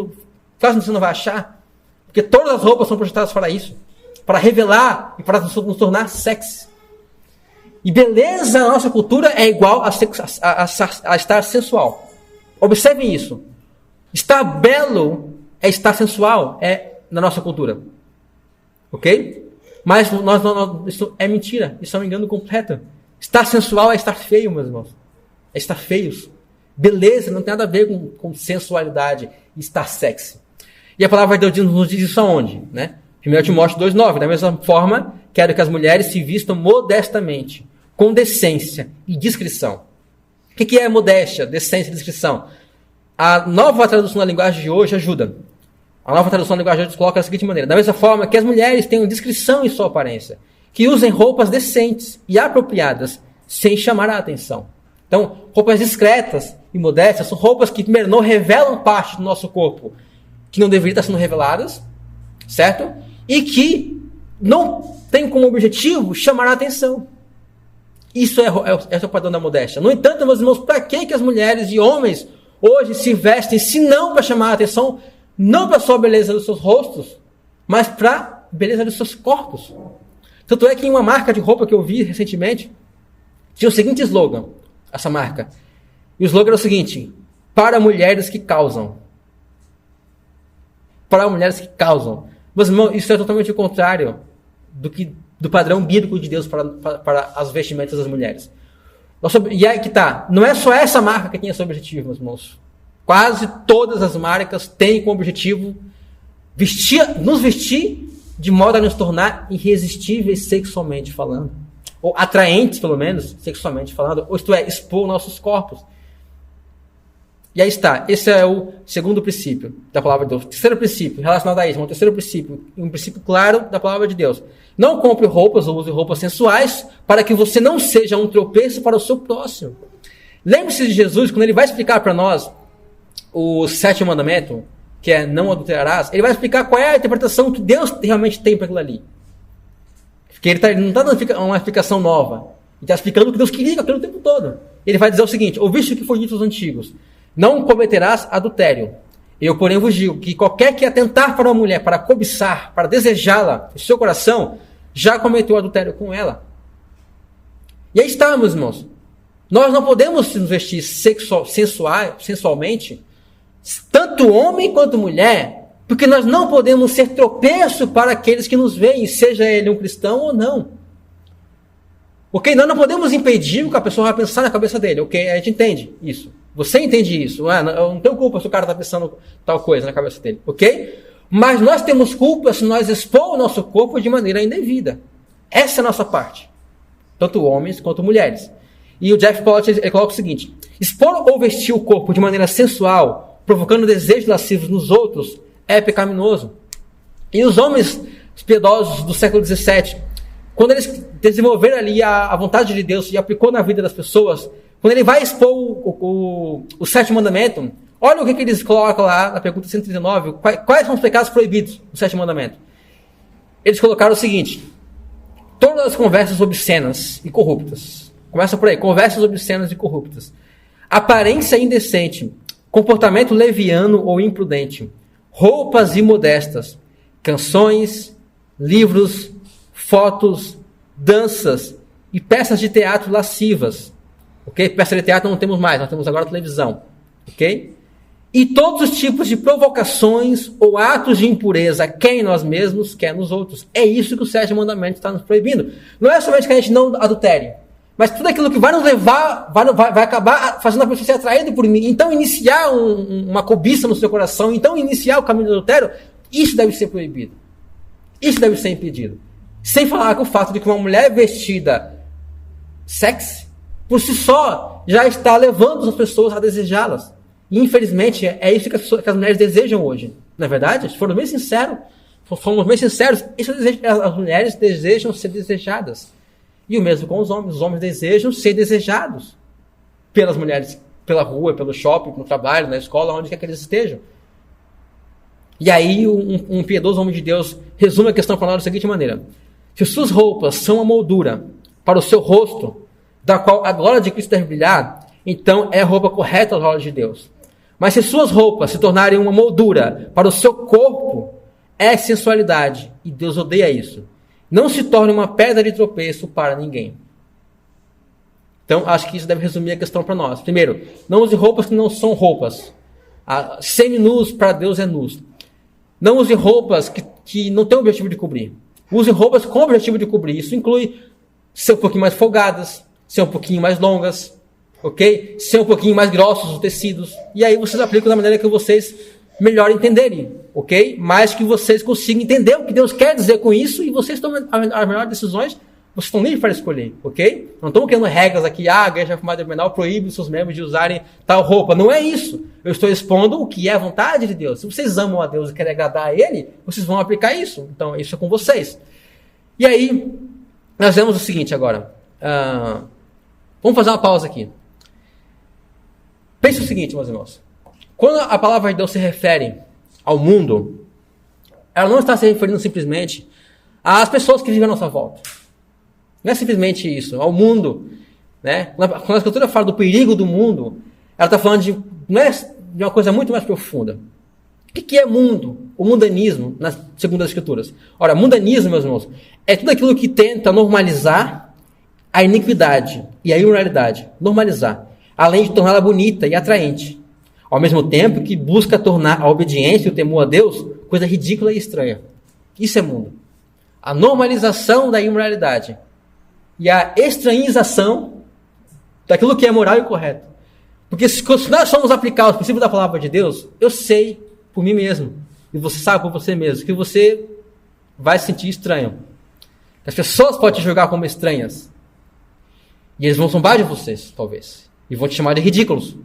quase você não vai achar. Porque todas as roupas são projetadas para isso. Para revelar e para nos tornar sexy. E beleza na nossa cultura é igual a estar sensual. Observem isso. Estar belo é estar sensual, na nossa cultura. Ok? Mas isso é mentira. Isso é um engano completo. Estar sensual é estar feio, meus irmãos. É estar feios. Beleza não tem nada a ver com sensualidade e estar sexy. E a palavra de Deus nos diz isso aonde? Né? 1 Timóteo 2,9. Da mesma forma, quero que as mulheres se vistam modestamente, com decência e discrição. O que é modéstia, decência e discrição? A nova tradução da linguagem de hoje ajuda. A nova tradução da linguagem de hoje coloca da seguinte maneira: da mesma forma que as mulheres tenham discrição em sua aparência, que usem roupas decentes e apropriadas, sem chamar a atenção. Então, roupas discretas e modestas são roupas que, primeiro, não revelam parte do nosso corpo que não deveriam estar sendo reveladas, certo? E que não tem como objetivo chamar a atenção. Isso é o padrão da modéstia. No entanto, meus irmãos, para que as mulheres e homens hoje se vestem, se não para chamar a atenção, não para só a beleza dos seus rostos, mas para a beleza dos seus corpos? Tanto é que em uma marca de roupa que eu vi recentemente, tinha o seguinte slogan, essa marca. E o slogan era o seguinte: para mulheres que causam. Para mulheres que causam. Meus irmãos, isso é totalmente o contrário do padrão bíblico de Deus para as vestimentas das mulheres. E aí que tá. Não é só essa marca que tem esse objetivo, meus irmãos. Quase todas as marcas têm como objetivo nos vestir de modo a nos tornar irresistíveis sexualmente falando. Ou atraentes, pelo menos, sexualmente falando. Ou isto é, expor nossos corpos. E aí está. Esse é o segundo princípio da palavra de Deus. Terceiro princípio, relacionado a isso. Um terceiro princípio. Um princípio claro da palavra de Deus. Não compre roupas ou use roupas sensuais para que você não seja um tropeço para o seu próximo. Lembre-se de Jesus, quando ele vai explicar para nós o 7º mandamento, que é não adulterarás, ele vai explicar qual é a interpretação que Deus realmente tem para aquilo ali. Porque ele não está dando uma explicação nova. Ele está explicando o que Deus queria aquilo o tempo todo. Ele vai dizer o seguinte: ouviste o que foi dito aos antigos, não cometerás adultério. Eu, porém, vos digo que qualquer que atentar para uma mulher, para cobiçar, para desejá-la em seu coração, já cometeu adultério com ela. E aí está, meus irmãos. Nós não podemos nos vestir sensualmente, tanto homem quanto mulher, porque nós não podemos ser tropeço para aqueles que nos veem, seja ele um cristão ou não. Ok? Nós não podemos impedir o que a pessoa vai pensar na cabeça dele. Ok? A gente entende isso. Você entende isso. Eu não tenho culpa se o cara está pensando tal coisa na cabeça dele. Ok? Mas nós temos culpa se nós expor o nosso corpo de maneira indevida. Essa é a nossa parte. Tanto homens quanto mulheres. E o Jeff Pollitt, ele coloca o seguinte: expor ou vestir o corpo de maneira sensual, provocando desejos lascivos nos outros, é pecaminoso. E os homens piedosos do século XVII, quando eles desenvolveram ali a vontade de Deus e aplicou na vida das pessoas, quando ele vai expor o 7º mandamento, olha o que eles colocam lá na pergunta 139, quais são os pecados proibidos do 7º mandamento. Eles colocaram o seguinte: todas as conversas obscenas e corruptas. Começa por aí, conversas obscenas e corruptas. Aparência indecente, comportamento leviano ou imprudente, roupas imodestas, canções, livros, fotos, danças e peças de teatro lascivas. Ok? Peça de teatro não temos mais, nós temos agora televisão. Ok? E todos os tipos de provocações ou atos de impureza, quer em nós mesmos, quer nos outros. É isso que o 7º mandamento está nos proibindo. Não é somente que a gente não adultere, mas tudo aquilo que vai nos levar, vai acabar fazendo a pessoa ser atraída por mim. Então, iniciar uma cobiça no seu coração, então iniciar o caminho do adultério, isso deve ser proibido. Isso deve ser impedido. Sem falar com o fato de que uma mulher vestida sexy, por si só, já está levando as pessoas a desejá-las. E, infelizmente, é isso que as mulheres desejam hoje. Não é verdade? Se formos bem sinceros, as mulheres desejam ser desejadas. E o mesmo com os homens. Os homens desejam ser desejados pelas mulheres, pela rua, pelo shopping, no trabalho, na escola, onde quer que eles estejam. E aí um piedoso homem de Deus resume a questão para nós da seguinte maneira: se suas roupas são uma moldura para o seu rosto, da qual a glória de Cristo deve brilhar, então é a roupa correta aos olhos de Deus. Mas se suas roupas se tornarem uma moldura para o seu corpo, é sensualidade, e Deus odeia isso. Não se torne uma pedra de tropeço para ninguém. Então, acho que isso deve resumir a questão para nós. Primeiro, não use roupas que não são roupas. Semi-nus para Deus é nus. Não use roupas que não têm o objetivo de cobrir. Use roupas com o objetivo de cobrir. Isso inclui ser um pouquinho mais folgadas, ser um pouquinho mais longas, ok? Ser um pouquinho mais grossos os tecidos. E aí vocês aplicam da maneira que vocês melhor entenderem, ok? Mas que vocês consigam entender o que Deus quer dizer com isso e vocês tomam as melhores decisões. Vocês estão livres para escolher, ok? Não estamos criando regras aqui, a Igreja Reformada Menor proíbe os seus membros de usarem tal roupa. Não é isso. Eu estou expondo o que é a vontade de Deus. Se vocês amam a Deus e querem agradar a Ele, vocês vão aplicar isso. Então, isso é com vocês. E aí, nós vemos o seguinte agora. Vamos fazer uma pausa aqui. Pense o seguinte, meus irmãos. Quando a palavra de Deus se refere ao mundo, ela não está se referindo simplesmente às pessoas que vivem à nossa volta. Não é simplesmente isso, ao mundo. Né? Quando a Escritura fala do perigo do mundo, ela está falando de uma coisa muito mais profunda. O que é mundo? O mundanismo, segundo as Escrituras. Ora, mundanismo, meus irmãos, é tudo aquilo que tenta normalizar a iniquidade e a imoralidade. Normalizar. Além de torná-la bonita e atraente. Ao mesmo tempo que busca tornar a obediência e o temor a Deus coisa ridícula e estranha. Isso é mundo. A normalização da imoralidade e a estranhização daquilo que é moral e correto. Porque se nós formos aplicar os princípios da palavra de Deus, eu sei por mim mesmo, e você sabe por você mesmo, que você vai se sentir estranho. As pessoas podem te julgar como estranhas. E eles vão zombar de vocês, talvez. E vão te chamar de ridículos.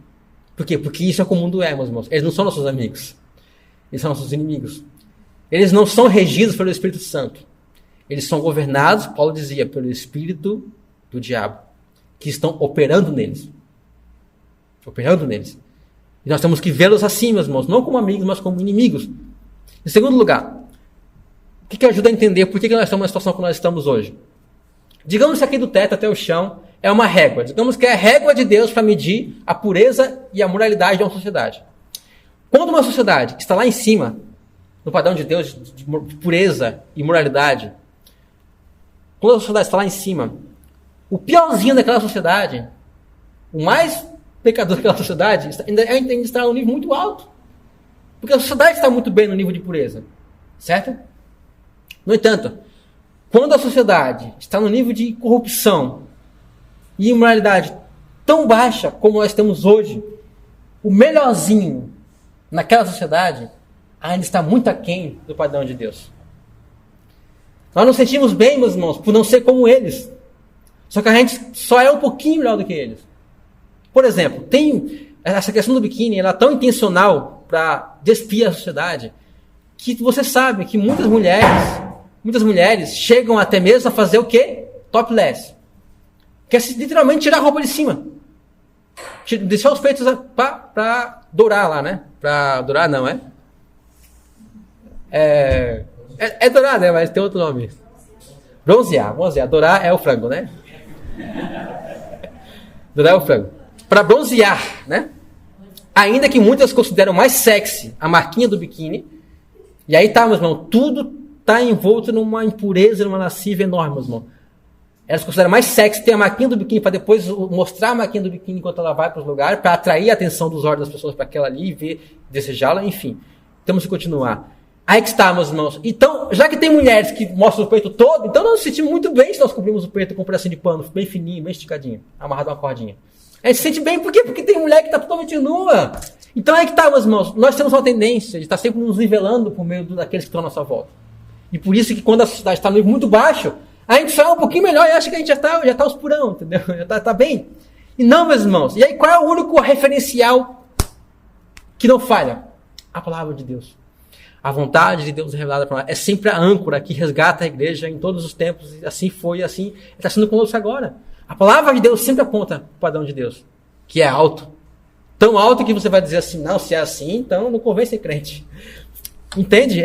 Por quê? Porque isso é como o mundo é, meus irmãos. Eles não são nossos amigos. Eles são nossos inimigos. Eles não são regidos pelo Espírito Santo. Eles são governados, Paulo dizia, pelo espírito do diabo, que estão operando neles. Operando neles. E nós temos que vê-los assim, meus irmãos, não como amigos, mas como inimigos. Em segundo lugar, o que ajuda a entender por que nós estamos na situação que nós estamos hoje? Digamos que aqui do teto até o chão é uma régua. Digamos que é a régua de Deus para medir a pureza e a moralidade de uma sociedade. Quando uma sociedade que está lá em cima, no padrão de Deus de pureza e moralidade, quando a sociedade está lá em cima, o piorzinho daquela sociedade, o mais pecador daquela sociedade, ainda está no nível muito alto. Porque a sociedade está muito bem no nível de pureza. Certo? No entanto, quando a sociedade está no nível de corrupção e imoralidade tão baixa como nós temos hoje, o melhorzinho naquela sociedade ainda está muito aquém do padrão de Deus. Nós nos sentimos bem, meus irmãos, por não ser como eles. Só que a gente só é um pouquinho melhor do que eles. Por exemplo, tem essa questão do biquíni, ela é tão intencional para despiar a sociedade, que você sabe que muitas mulheres chegam até mesmo a fazer o quê? Topless. Que é literalmente tirar a roupa de cima. Deixar os peitos para dourar lá, né? Para dourar não, é? É dourar, né? Mas tem outro nome. Bronzear. Dourar é o frango, né? Dourar é o frango. Para bronzear, né? Ainda que muitas consideram mais sexy a marquinha do biquíni. E aí tá, meus irmãos, tudo tá envolto numa impureza, numa lascívia enorme, meus irmãos. Elas consideram mais sexy ter a marquinha do biquíni para depois mostrar a marquinha do biquíni enquanto ela vai para os lugares, para atrair a atenção dos olhos das pessoas para aquela ali e ver, desejá-la, enfim. Temos que continuar. Aí que está, meus irmãos. Então, já que tem mulheres que mostram o peito todo, então nós nos sentimos muito bem se nós cobrimos o peito com um pedacinho de pano bem fininho, bem esticadinho, amarrado a uma cordinha. A gente se sente bem, por quê? Porque tem mulher que está totalmente nua. Então aí que está, meus irmãos. Nós temos uma tendência de estar sempre nos nivelando por meio daqueles que estão à nossa volta. E por isso que quando a sociedade está no nível muito baixo, a gente fala um pouquinho melhor e acha que a gente já tá aos purão, entendeu? Já tá bem. E não, meus irmãos. E aí, qual é o único referencial que não falha? A palavra de Deus. A vontade de Deus revelada para nós. É sempre a âncora que resgata a igreja em todos os tempos. E assim foi, e assim está sendo conosco agora. A palavra de Deus sempre aponta para o padrão de Deus, que é alto. Tão alto que você vai dizer assim, não, se é assim, então não convém ser crente. Entende?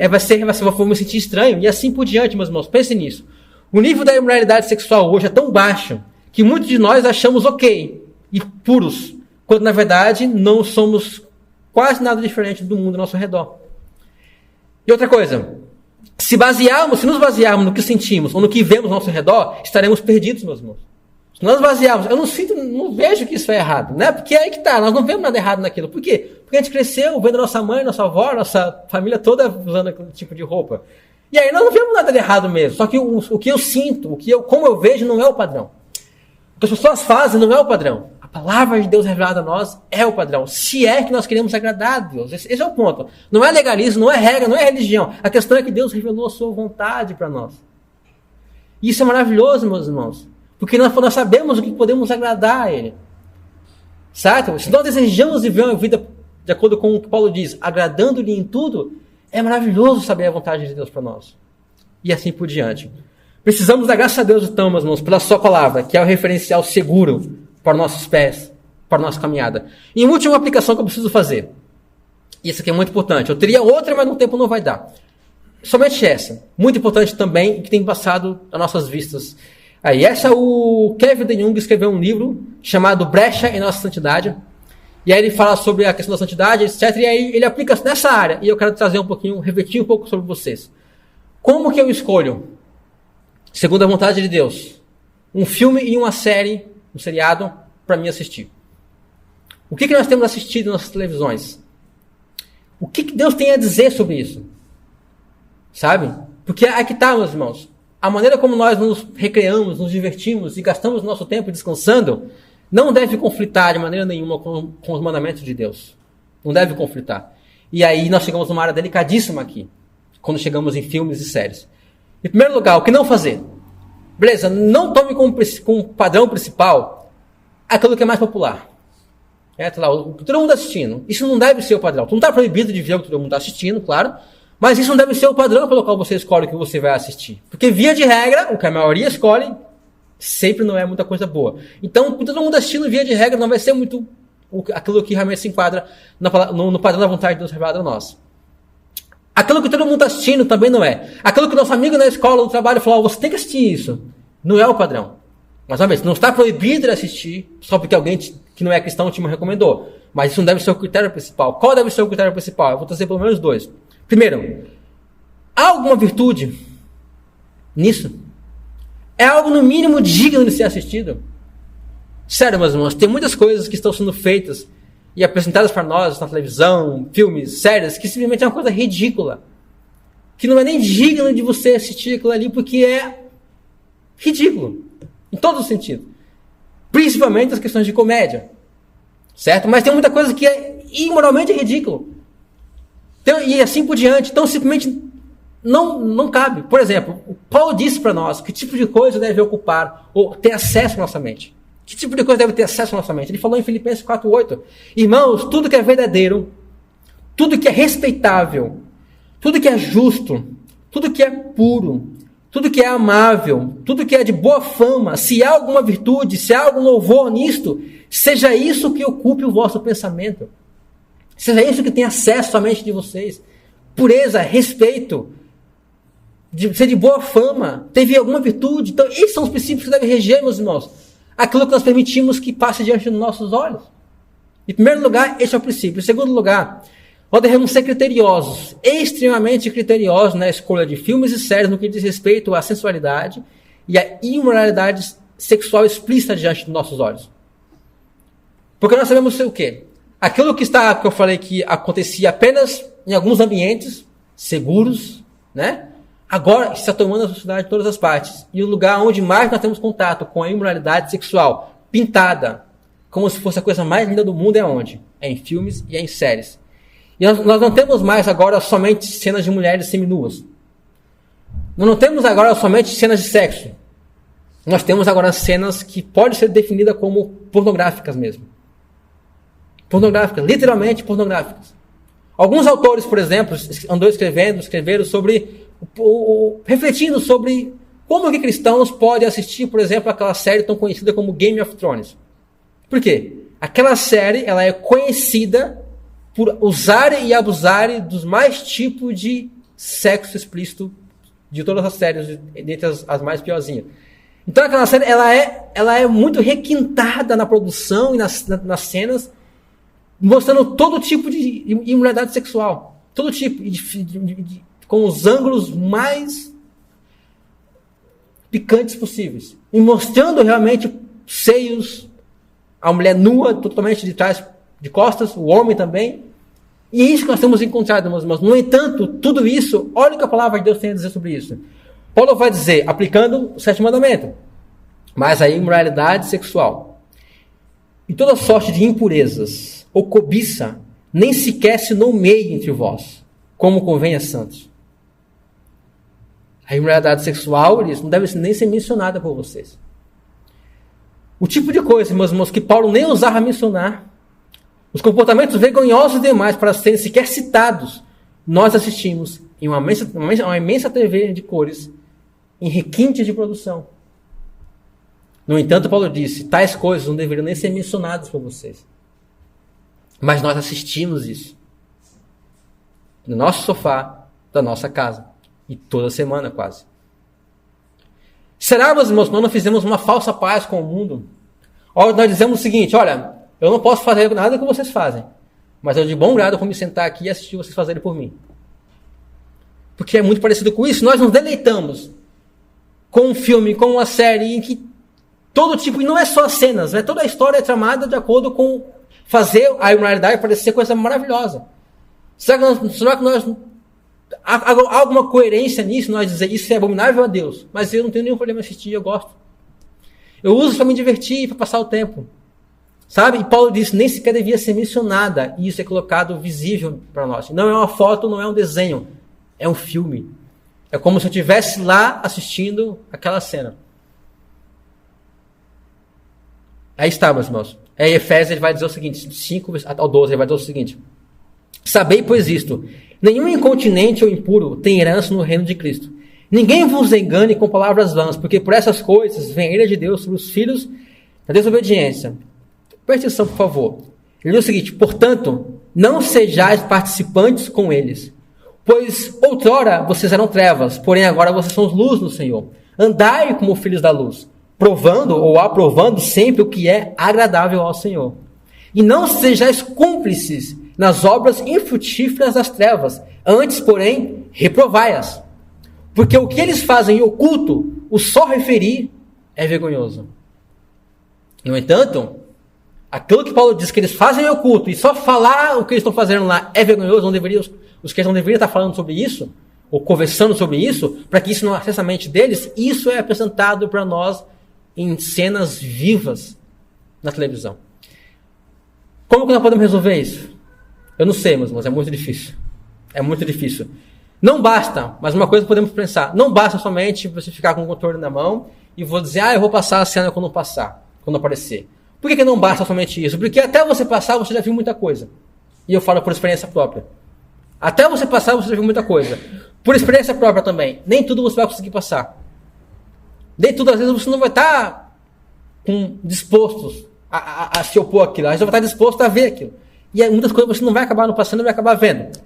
Vou me sentir estranho. E assim por diante, meus irmãos. Pense nisso. O nível da imoralidade sexual hoje é tão baixo que muitos de nós achamos ok e puros, quando na verdade não somos quase nada diferente do mundo ao nosso redor. E outra coisa, se nos basearmos no que sentimos ou no que vemos ao nosso redor, estaremos perdidos, meus irmãos. Se nós basearmos, eu não vejo que isso é errado, né? Porque é aí que tá, nós não vemos nada errado naquilo. Por quê? Porque a gente cresceu vendo nossa mãe, nossa avó, nossa família toda usando aquele tipo de roupa. E aí nós não vemos nada de errado mesmo. Só que o que eu sinto, como eu vejo, não é o padrão. O que as pessoas fazem não é o padrão. A palavra de Deus revelada a nós é o padrão. Se é que nós queremos agradar a Deus. Esse é o ponto. Não é legalismo, não é regra, não é religião. A questão é que Deus revelou a sua vontade para nós. E isso é maravilhoso, meus irmãos. Porque nós sabemos o que podemos agradar a Ele. Certo? Se nós desejamos viver uma vida de acordo com o que Paulo diz, agradando-lhe em tudo, é maravilhoso saber a vontade de Deus para nós. E assim por diante. Precisamos da graça a Deus, então, meus irmãos, pela sua palavra, que é o referencial seguro para nossos pés, para a nossa caminhada. E uma última aplicação que eu preciso fazer. Isso aqui é muito importante. Eu teria outra, mas no tempo não vai dar. Somente essa. Muito importante também, que tem passado às nossas vistas. Aí, o Kevin DeYoung escreveu um livro chamado Brecha em Nossa Santidade. E aí ele fala sobre a questão da santidade, etc. E aí ele aplica nessa área. E eu quero trazer refletir um pouco sobre vocês. Como que eu escolho, segundo a vontade de Deus, um filme e uma série, um seriado, para mim assistir? O que nós temos assistido nas nossas televisões? O que Deus tem a dizer sobre isso? Sabe? Porque aqui está, meus irmãos. A maneira como nós nos recreamos, nos divertimos e gastamos nosso tempo descansando não deve conflitar de maneira nenhuma com os mandamentos de Deus. Não deve conflitar. E aí nós chegamos numa área delicadíssima aqui, quando chegamos em filmes e séries. Em primeiro lugar, o que não fazer? Beleza, não tome como padrão principal aquilo que é mais popular. Tá lá, o que todo mundo está assistindo. Isso não deve ser o padrão. Tu não está proibido de ver o que todo mundo está assistindo, claro. Mas isso não deve ser o padrão pelo qual você escolhe o que você vai assistir. Porque, via de regra, o que a maioria escolhe sempre não é muita coisa boa. Então, todo mundo assistindo, via de regra, não vai ser muito aquilo que realmente se enquadra no padrão da vontade de Deus revelado a nós. Aquilo que todo mundo está assistindo também não é. Aquilo que o nosso amigo na escola, no trabalho, falou, você tem que assistir isso. Não é o padrão. Mas, uma vez, não está proibido de assistir só porque alguém que não é cristão te recomendou. Mas isso não deve ser o critério principal. Qual deve ser o critério principal? Eu vou trazer pelo menos dois. Primeiro, há alguma virtude nisso? É algo, no mínimo, digno de ser assistido? Sério, meus irmãos, tem muitas coisas que estão sendo feitas e apresentadas para nós na televisão, filmes, séries, que simplesmente é uma coisa ridícula. Que não é nem digno de você assistir aquilo ali, porque é ridículo. Em todos os sentidos. Principalmente as questões de comédia. Certo? Mas tem muita coisa que é imoralmente ridículo. Então, e assim por diante. Então, simplesmente não cabe. Por exemplo, o Paulo disse para nós que tipo de coisa deve ocupar ou ter acesso à nossa mente. Que tipo de coisa deve ter acesso à nossa mente? Ele falou em Filipenses 4:8. Irmãos, tudo que é verdadeiro, tudo que é respeitável, tudo que é justo, tudo que é puro, tudo que é amável, tudo que é de boa fama, se há alguma virtude, se há algum louvor nisto, seja isso que ocupe o vosso pensamento. Seja isso que tenha acesso à mente de vocês. Pureza, respeito, ser de boa fama, teve alguma virtude. Então, esses são os princípios que devem reger, meus irmãos, aquilo que nós permitimos que passe diante dos nossos olhos. Em primeiro lugar, esse é o princípio. Em segundo lugar, nós devemos ser criteriosos, extremamente criteriosos na escolha de filmes e séries no que diz respeito à sensualidade e à imoralidade sexual explícita diante dos nossos olhos. Porque nós sabemos o quê? Aquilo que eu falei que acontecia apenas em alguns ambientes seguros, né? Agora está tomando a sociedade de todas as partes. E o lugar onde mais nós temos contato com a imoralidade sexual pintada, como se fosse a coisa mais linda do mundo, é onde? É em filmes e é em séries. E nós não temos mais agora somente cenas de mulheres seminuas. Nós não temos agora somente cenas de sexo. Nós temos agora cenas que podem ser definidas como pornográficas mesmo. Pornográficas, literalmente pornográficas. Alguns autores, por exemplo, escreveram sobre, refletindo sobre como que cristãos podem assistir, por exemplo, aquela série tão conhecida como Game of Thrones. Por quê? Aquela série ela é conhecida por usar e abusar dos mais tipos de sexo explícito de todas as séries, dentre as mais piorzinhas. Então aquela série ela é muito requintada na produção e nas cenas, mostrando todo tipo de imoralidade sexual. Todo tipo, com os ângulos mais picantes possíveis. E mostrando realmente seios, a mulher nua, totalmente de trás, de costas, o homem também. E é isso que nós temos encontrado, meus irmãos. No entanto, tudo isso, olha o que a palavra de Deus tem a dizer sobre isso. Paulo vai dizer, aplicando o 7º mandamento, mas a imoralidade sexual e toda sorte de impurezas ou cobiça nem sequer se nomeie entre vós, como convém a santos. A imoralidade sexual não deve nem ser mencionada por vocês. O tipo de coisa, meus irmãos, que Paulo nem ousava mencionar, os comportamentos vergonhosos demais para serem sequer citados, nós assistimos em uma imensa TV de cores, em requintes de produção. No entanto, Paulo disse, tais coisas não deveriam nem ser mencionadas por vocês. Mas nós assistimos isso. No nosso sofá, da nossa casa. E toda semana, quase. Será, meus irmãos, que nós não fizemos uma falsa paz com o mundo? Ou nós dizemos o seguinte, olha, eu não posso fazer nada que vocês fazem, mas eu de bom grado vou me sentar aqui e assistir vocês fazerem por mim. Porque é muito parecido com isso. Nós nos deleitamos com um filme, com uma série em que todo tipo, e não é só as cenas, né? Toda a história é tramada de acordo com fazer a imoralidade parecer coisa maravilhosa. Será que nós há alguma coerência nisso, nós dizer isso é abominável a Deus, mas eu não tenho nenhum problema em assistir, eu gosto. Eu uso para me divertir, para passar o tempo. Sabe? E Paulo disse, nem sequer devia ser mencionada, e isso é colocado visível para nós. Não é uma foto, não é um desenho, é um filme. É como se eu estivesse lá assistindo aquela cena. Aí está, meus irmãos. Em Efésios ele vai dizer o seguinte, 5 ao 12, ele vai dizer o seguinte. Sabei, pois isto, nenhum incontinente ou impuro tem herança no reino de Cristo. Ninguém vos engane com palavras vãs, porque por essas coisas vem a ira de Deus sobre os filhos da desobediência. Preste atenção, por favor. Ele diz o seguinte, portanto, não sejais participantes com eles, pois outrora vocês eram trevas, porém agora vocês são luz no Senhor. Andai como filhos da luz, provando ou aprovando sempre o que é agradável ao Senhor. E não sejais cúmplices nas obras infrutíferas das trevas, antes, porém, reprovai-as. Porque o que eles fazem em oculto, o só referir é vergonhoso. No entanto, aquilo que Paulo diz que eles fazem em oculto, e só falar o que eles estão fazendo lá é vergonhoso, os que não deveriam estar falando sobre isso, ou conversando sobre isso, para que isso não acesse a mente deles, isso é apresentado para nós em cenas vivas na televisão. Como que nós podemos resolver isso? Eu não sei, mas é muito difícil. É muito difícil. Não basta, mas uma coisa podemos pensar, não basta somente você ficar com o controle na mão e vou dizer, eu vou passar a cena quando aparecer. Por que não basta somente isso? Porque até você passar, você já viu muita coisa. E eu falo por experiência própria. Até você passar, você já viu muita coisa. Por experiência própria também. Nem tudo você vai conseguir passar. Nem tudo, às vezes, você não vai estar disposto a se opor àquilo. Às vezes você vai estar disposto a ver aquilo. E muitas coisas você não vai acabar no passando, vai acabar vendo.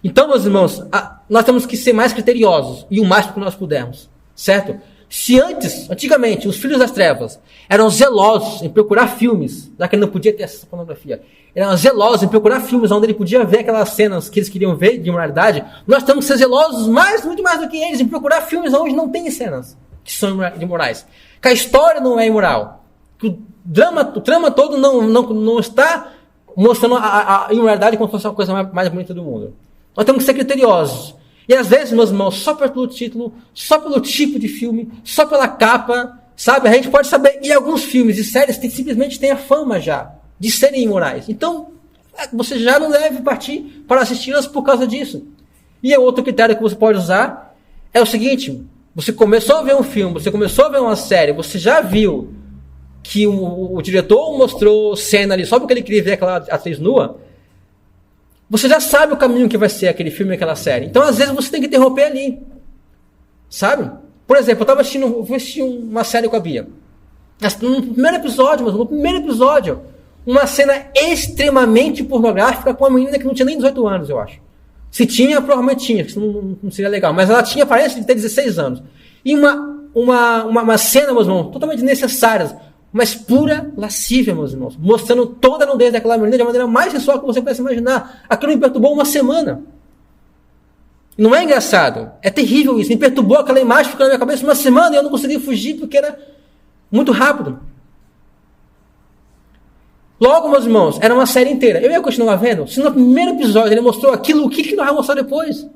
Então, meus irmãos, nós temos que ser mais criteriosos. E o máximo que nós pudermos. Certo? Se antigamente, os filhos das trevas eram zelosos em procurar filmes, já que ele não podia ter essa pornografia, eram zelosos em procurar filmes onde ele podia ver aquelas cenas que eles queriam ver de imoralidade, nós temos que ser zelosos muito mais do que eles em procurar filmes onde não tem cenas que são imorais. Que a história não é imoral. Que o trama todo não está mostrando a imoralidade como se fosse a coisa mais bonita do mundo. Nós temos que ser criteriosos. E às vezes, meus irmãos, só pelo título, só pelo tipo de filme, só pela capa, sabe? A gente pode saber. E alguns filmes e séries simplesmente têm a fama já de serem imorais. Então, você já não deve partir para assisti-las por causa disso. E outro critério que você pode usar é o seguinte: você começou a ver um filme, você começou a ver uma série, você já viu que o diretor mostrou cena ali só porque ele queria ver aquela atriz nua, você já sabe o caminho que vai ser aquele filme, aquela série. Então, às vezes, você tem que interromper ali. Sabe? Por exemplo, eu fui assistir uma série com a Bia. No primeiro episódio, uma cena extremamente pornográfica com uma menina que não tinha nem 18 anos, eu acho. Se tinha, provavelmente tinha, porque senão não seria legal. Mas ela tinha aparência de ter 16 anos. E uma cena, meus irmãos, totalmente desnecessária, mas pura lascívia, meus irmãos. Mostrando toda a nudez daquela menina de maneira mais sensual que você pudesse imaginar. Aquilo me perturbou uma semana. Não é engraçado. É terrível isso. Me perturbou, aquela imagem ficou na minha cabeça uma semana e eu não consegui fugir porque era muito rápido. Logo, meus irmãos, era uma série inteira. Eu ia continuar vendo. Se no primeiro episódio ele mostrou aquilo, o que ele vai mostrar depois?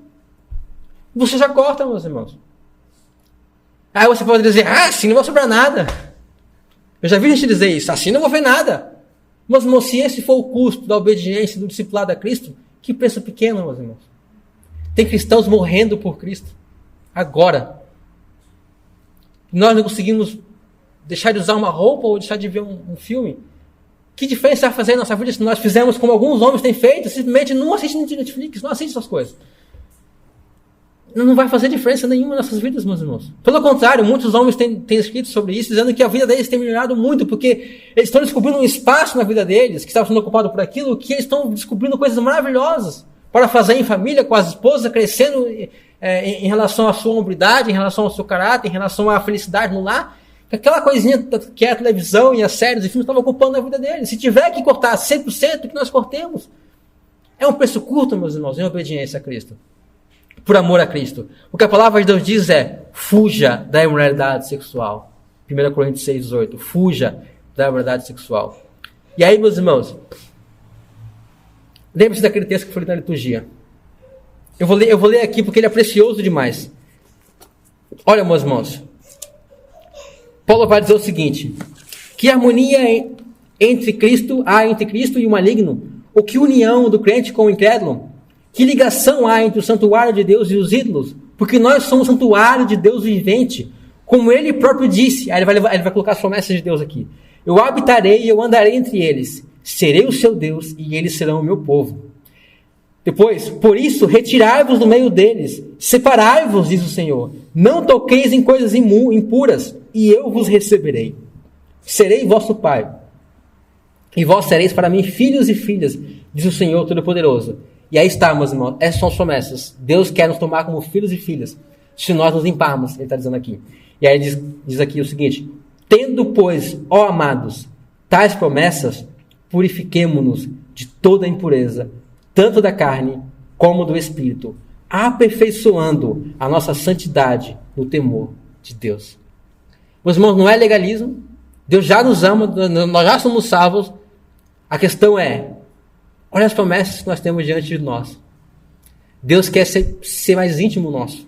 Você já corta, meus irmãos. Aí você pode dizer, assim não vai sobrar nada. Eu já vi gente dizer isso, assim não vou ver nada. Mas, irmãos, se esse for o custo da obediência, do discipulado a Cristo, que preço pequeno, meus irmãos. Tem cristãos morrendo por Cristo. Agora. Nós não conseguimos deixar de usar uma roupa ou deixar de ver um filme. Que diferença vai fazer na nossa vida se nós fizermos como alguns homens têm feito, simplesmente não assistem Netflix, não assistem essas coisas. Não vai fazer diferença nenhuma nas nossas vidas, meus irmãos. Pelo contrário, muitos homens têm escrito sobre isso, dizendo que a vida deles tem melhorado muito, porque eles estão descobrindo um espaço na vida deles, que estava sendo ocupado por aquilo, que eles estão descobrindo coisas maravilhosas para fazer em família, com as esposas, crescendo em relação à sua hombridade, em relação ao seu caráter, em relação à felicidade no lar. Aquela coisinha que é a televisão e as séries e filmes estavam ocupando a vida deles. Se tiver que cortar 100%, que nós cortemos. É um preço curto, meus irmãos, em obediência a Cristo. Por amor a Cristo. O que a palavra de Deus diz é: fuja da imoralidade sexual. 1 Coríntios 6,18. Fuja da imoralidade sexual. E aí, meus irmãos, lembre-se daquele texto que foi lido na liturgia. Eu vou ler aqui porque ele é precioso demais. Olha, meus irmãos. Paulo vai dizer o seguinte: que harmonia entre Cristo e o maligno? Ou que união do crente com o incrédulo? Que ligação há entre o santuário de Deus e os ídolos? Porque nós somos santuário de Deus vivente, como ele próprio disse. Aí ele vai colocar as promessas de Deus aqui. Eu habitarei e eu andarei entre eles. Serei o seu Deus e eles serão o meu povo. Depois, por isso, retirai-vos do meio deles. Separai-vos, diz o Senhor. Não toqueis em coisas impuras, e eu vos receberei. Serei vosso pai. E vós sereis para mim filhos e filhas, diz o Senhor Todo-Poderoso. E aí está, meus irmãos, essas são as promessas. Deus quer nos tomar como filhos e filhas, se nós nos limparmos, ele está dizendo aqui. E aí diz aqui o seguinte: tendo, pois, ó amados, tais promessas, purifiquemo-nos de toda impureza, tanto da carne como do espírito, aperfeiçoando a nossa santidade no temor de Deus. Meus irmãos, não é legalismo. Deus já nos ama, nós já somos salvos. A questão é, olha as promessas que nós temos diante de nós. Deus quer ser mais íntimo nosso.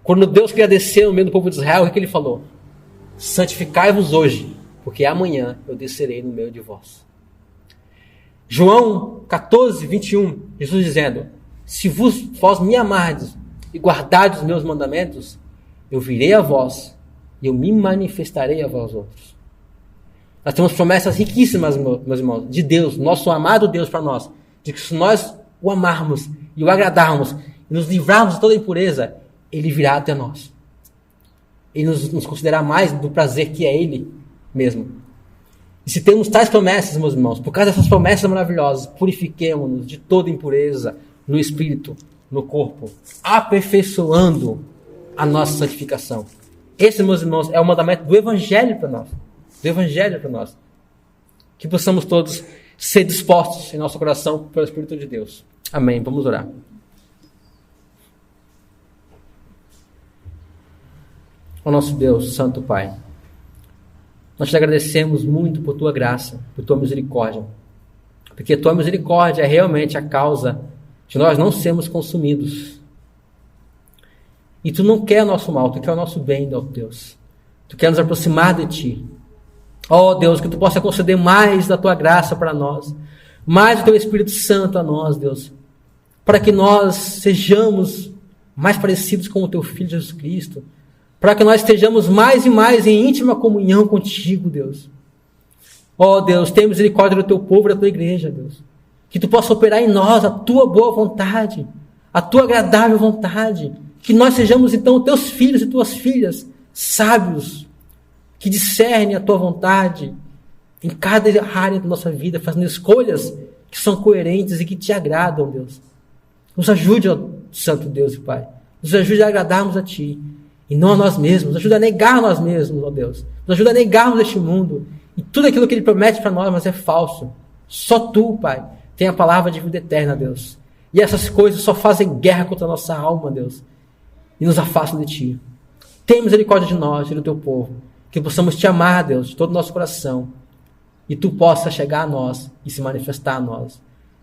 Quando Deus queria descer no meio do povo de Israel, o que ele falou? Santificai-vos hoje, porque amanhã eu descerei no meio de vós. João 14, 21, Jesus dizendo: se vós me amardes e guardardes os meus mandamentos, eu virei a vós e eu me manifestarei a vós outros. Nós temos promessas riquíssimas, meus irmãos, de Deus, nosso amado Deus para nós, de que se nós o amarmos e o agradarmos e nos livrarmos de toda impureza, ele virá até nós. Ele nos considerará mais do prazer que é ele mesmo. E se temos tais promessas, meus irmãos, por causa dessas promessas maravilhosas, purifiquemo-nos de toda impureza no espírito, no corpo, aperfeiçoando a nossa santificação. Esse, meus irmãos, é o mandamento do Evangelho para nós. Do Evangelho para nós. Que possamos todos ser dispostos em nosso coração pelo Espírito de Deus. Amém. Vamos orar. Ó nosso Deus, Santo Pai, nós te agradecemos muito por tua graça, por tua misericórdia. Porque tua misericórdia é realmente a causa de nós não sermos consumidos. E tu não quer o nosso mal, tu quer o nosso bem, ó Deus. Tu quer nos aproximar de ti. Ó Deus, que tu possa conceder mais da tua graça para nós, mais do teu Espírito Santo a nós, Deus, para que nós sejamos mais parecidos com o teu Filho Jesus Cristo, para que nós estejamos mais e mais em íntima comunhão contigo, Deus. Ó Deus, tenha misericórdia do teu povo e da tua igreja, Deus. Que tu possa operar em nós a tua boa vontade, a tua agradável vontade. Que nós sejamos então teus filhos e tuas filhas, sábios, que discernem a tua vontade em cada área da nossa vida, fazendo escolhas que são coerentes e que te agradam, Deus. Nos ajude, ó Santo Deus e Pai. Nos ajude a agradarmos a Ti, e não a nós mesmos. Nos ajude a negar nós mesmos, ó Deus. Nos ajude a negarmos este mundo e tudo aquilo que Ele promete para nós, mas é falso. Só Tu, Pai, tem a palavra de vida eterna, Deus. E essas coisas só fazem guerra contra a nossa alma, Deus, e nos afastam de Ti. Tenha misericórdia de nós e do Teu povo, que possamos Te amar, Deus, de todo o nosso coração, e Tu possa chegar a nós e se manifestar a nós.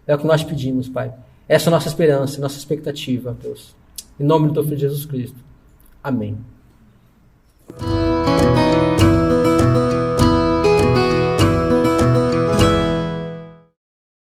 É o que nós pedimos, Pai. Essa é a nossa esperança, nossa expectativa, Deus. Em nome do Teu Filho Jesus Cristo. Amém.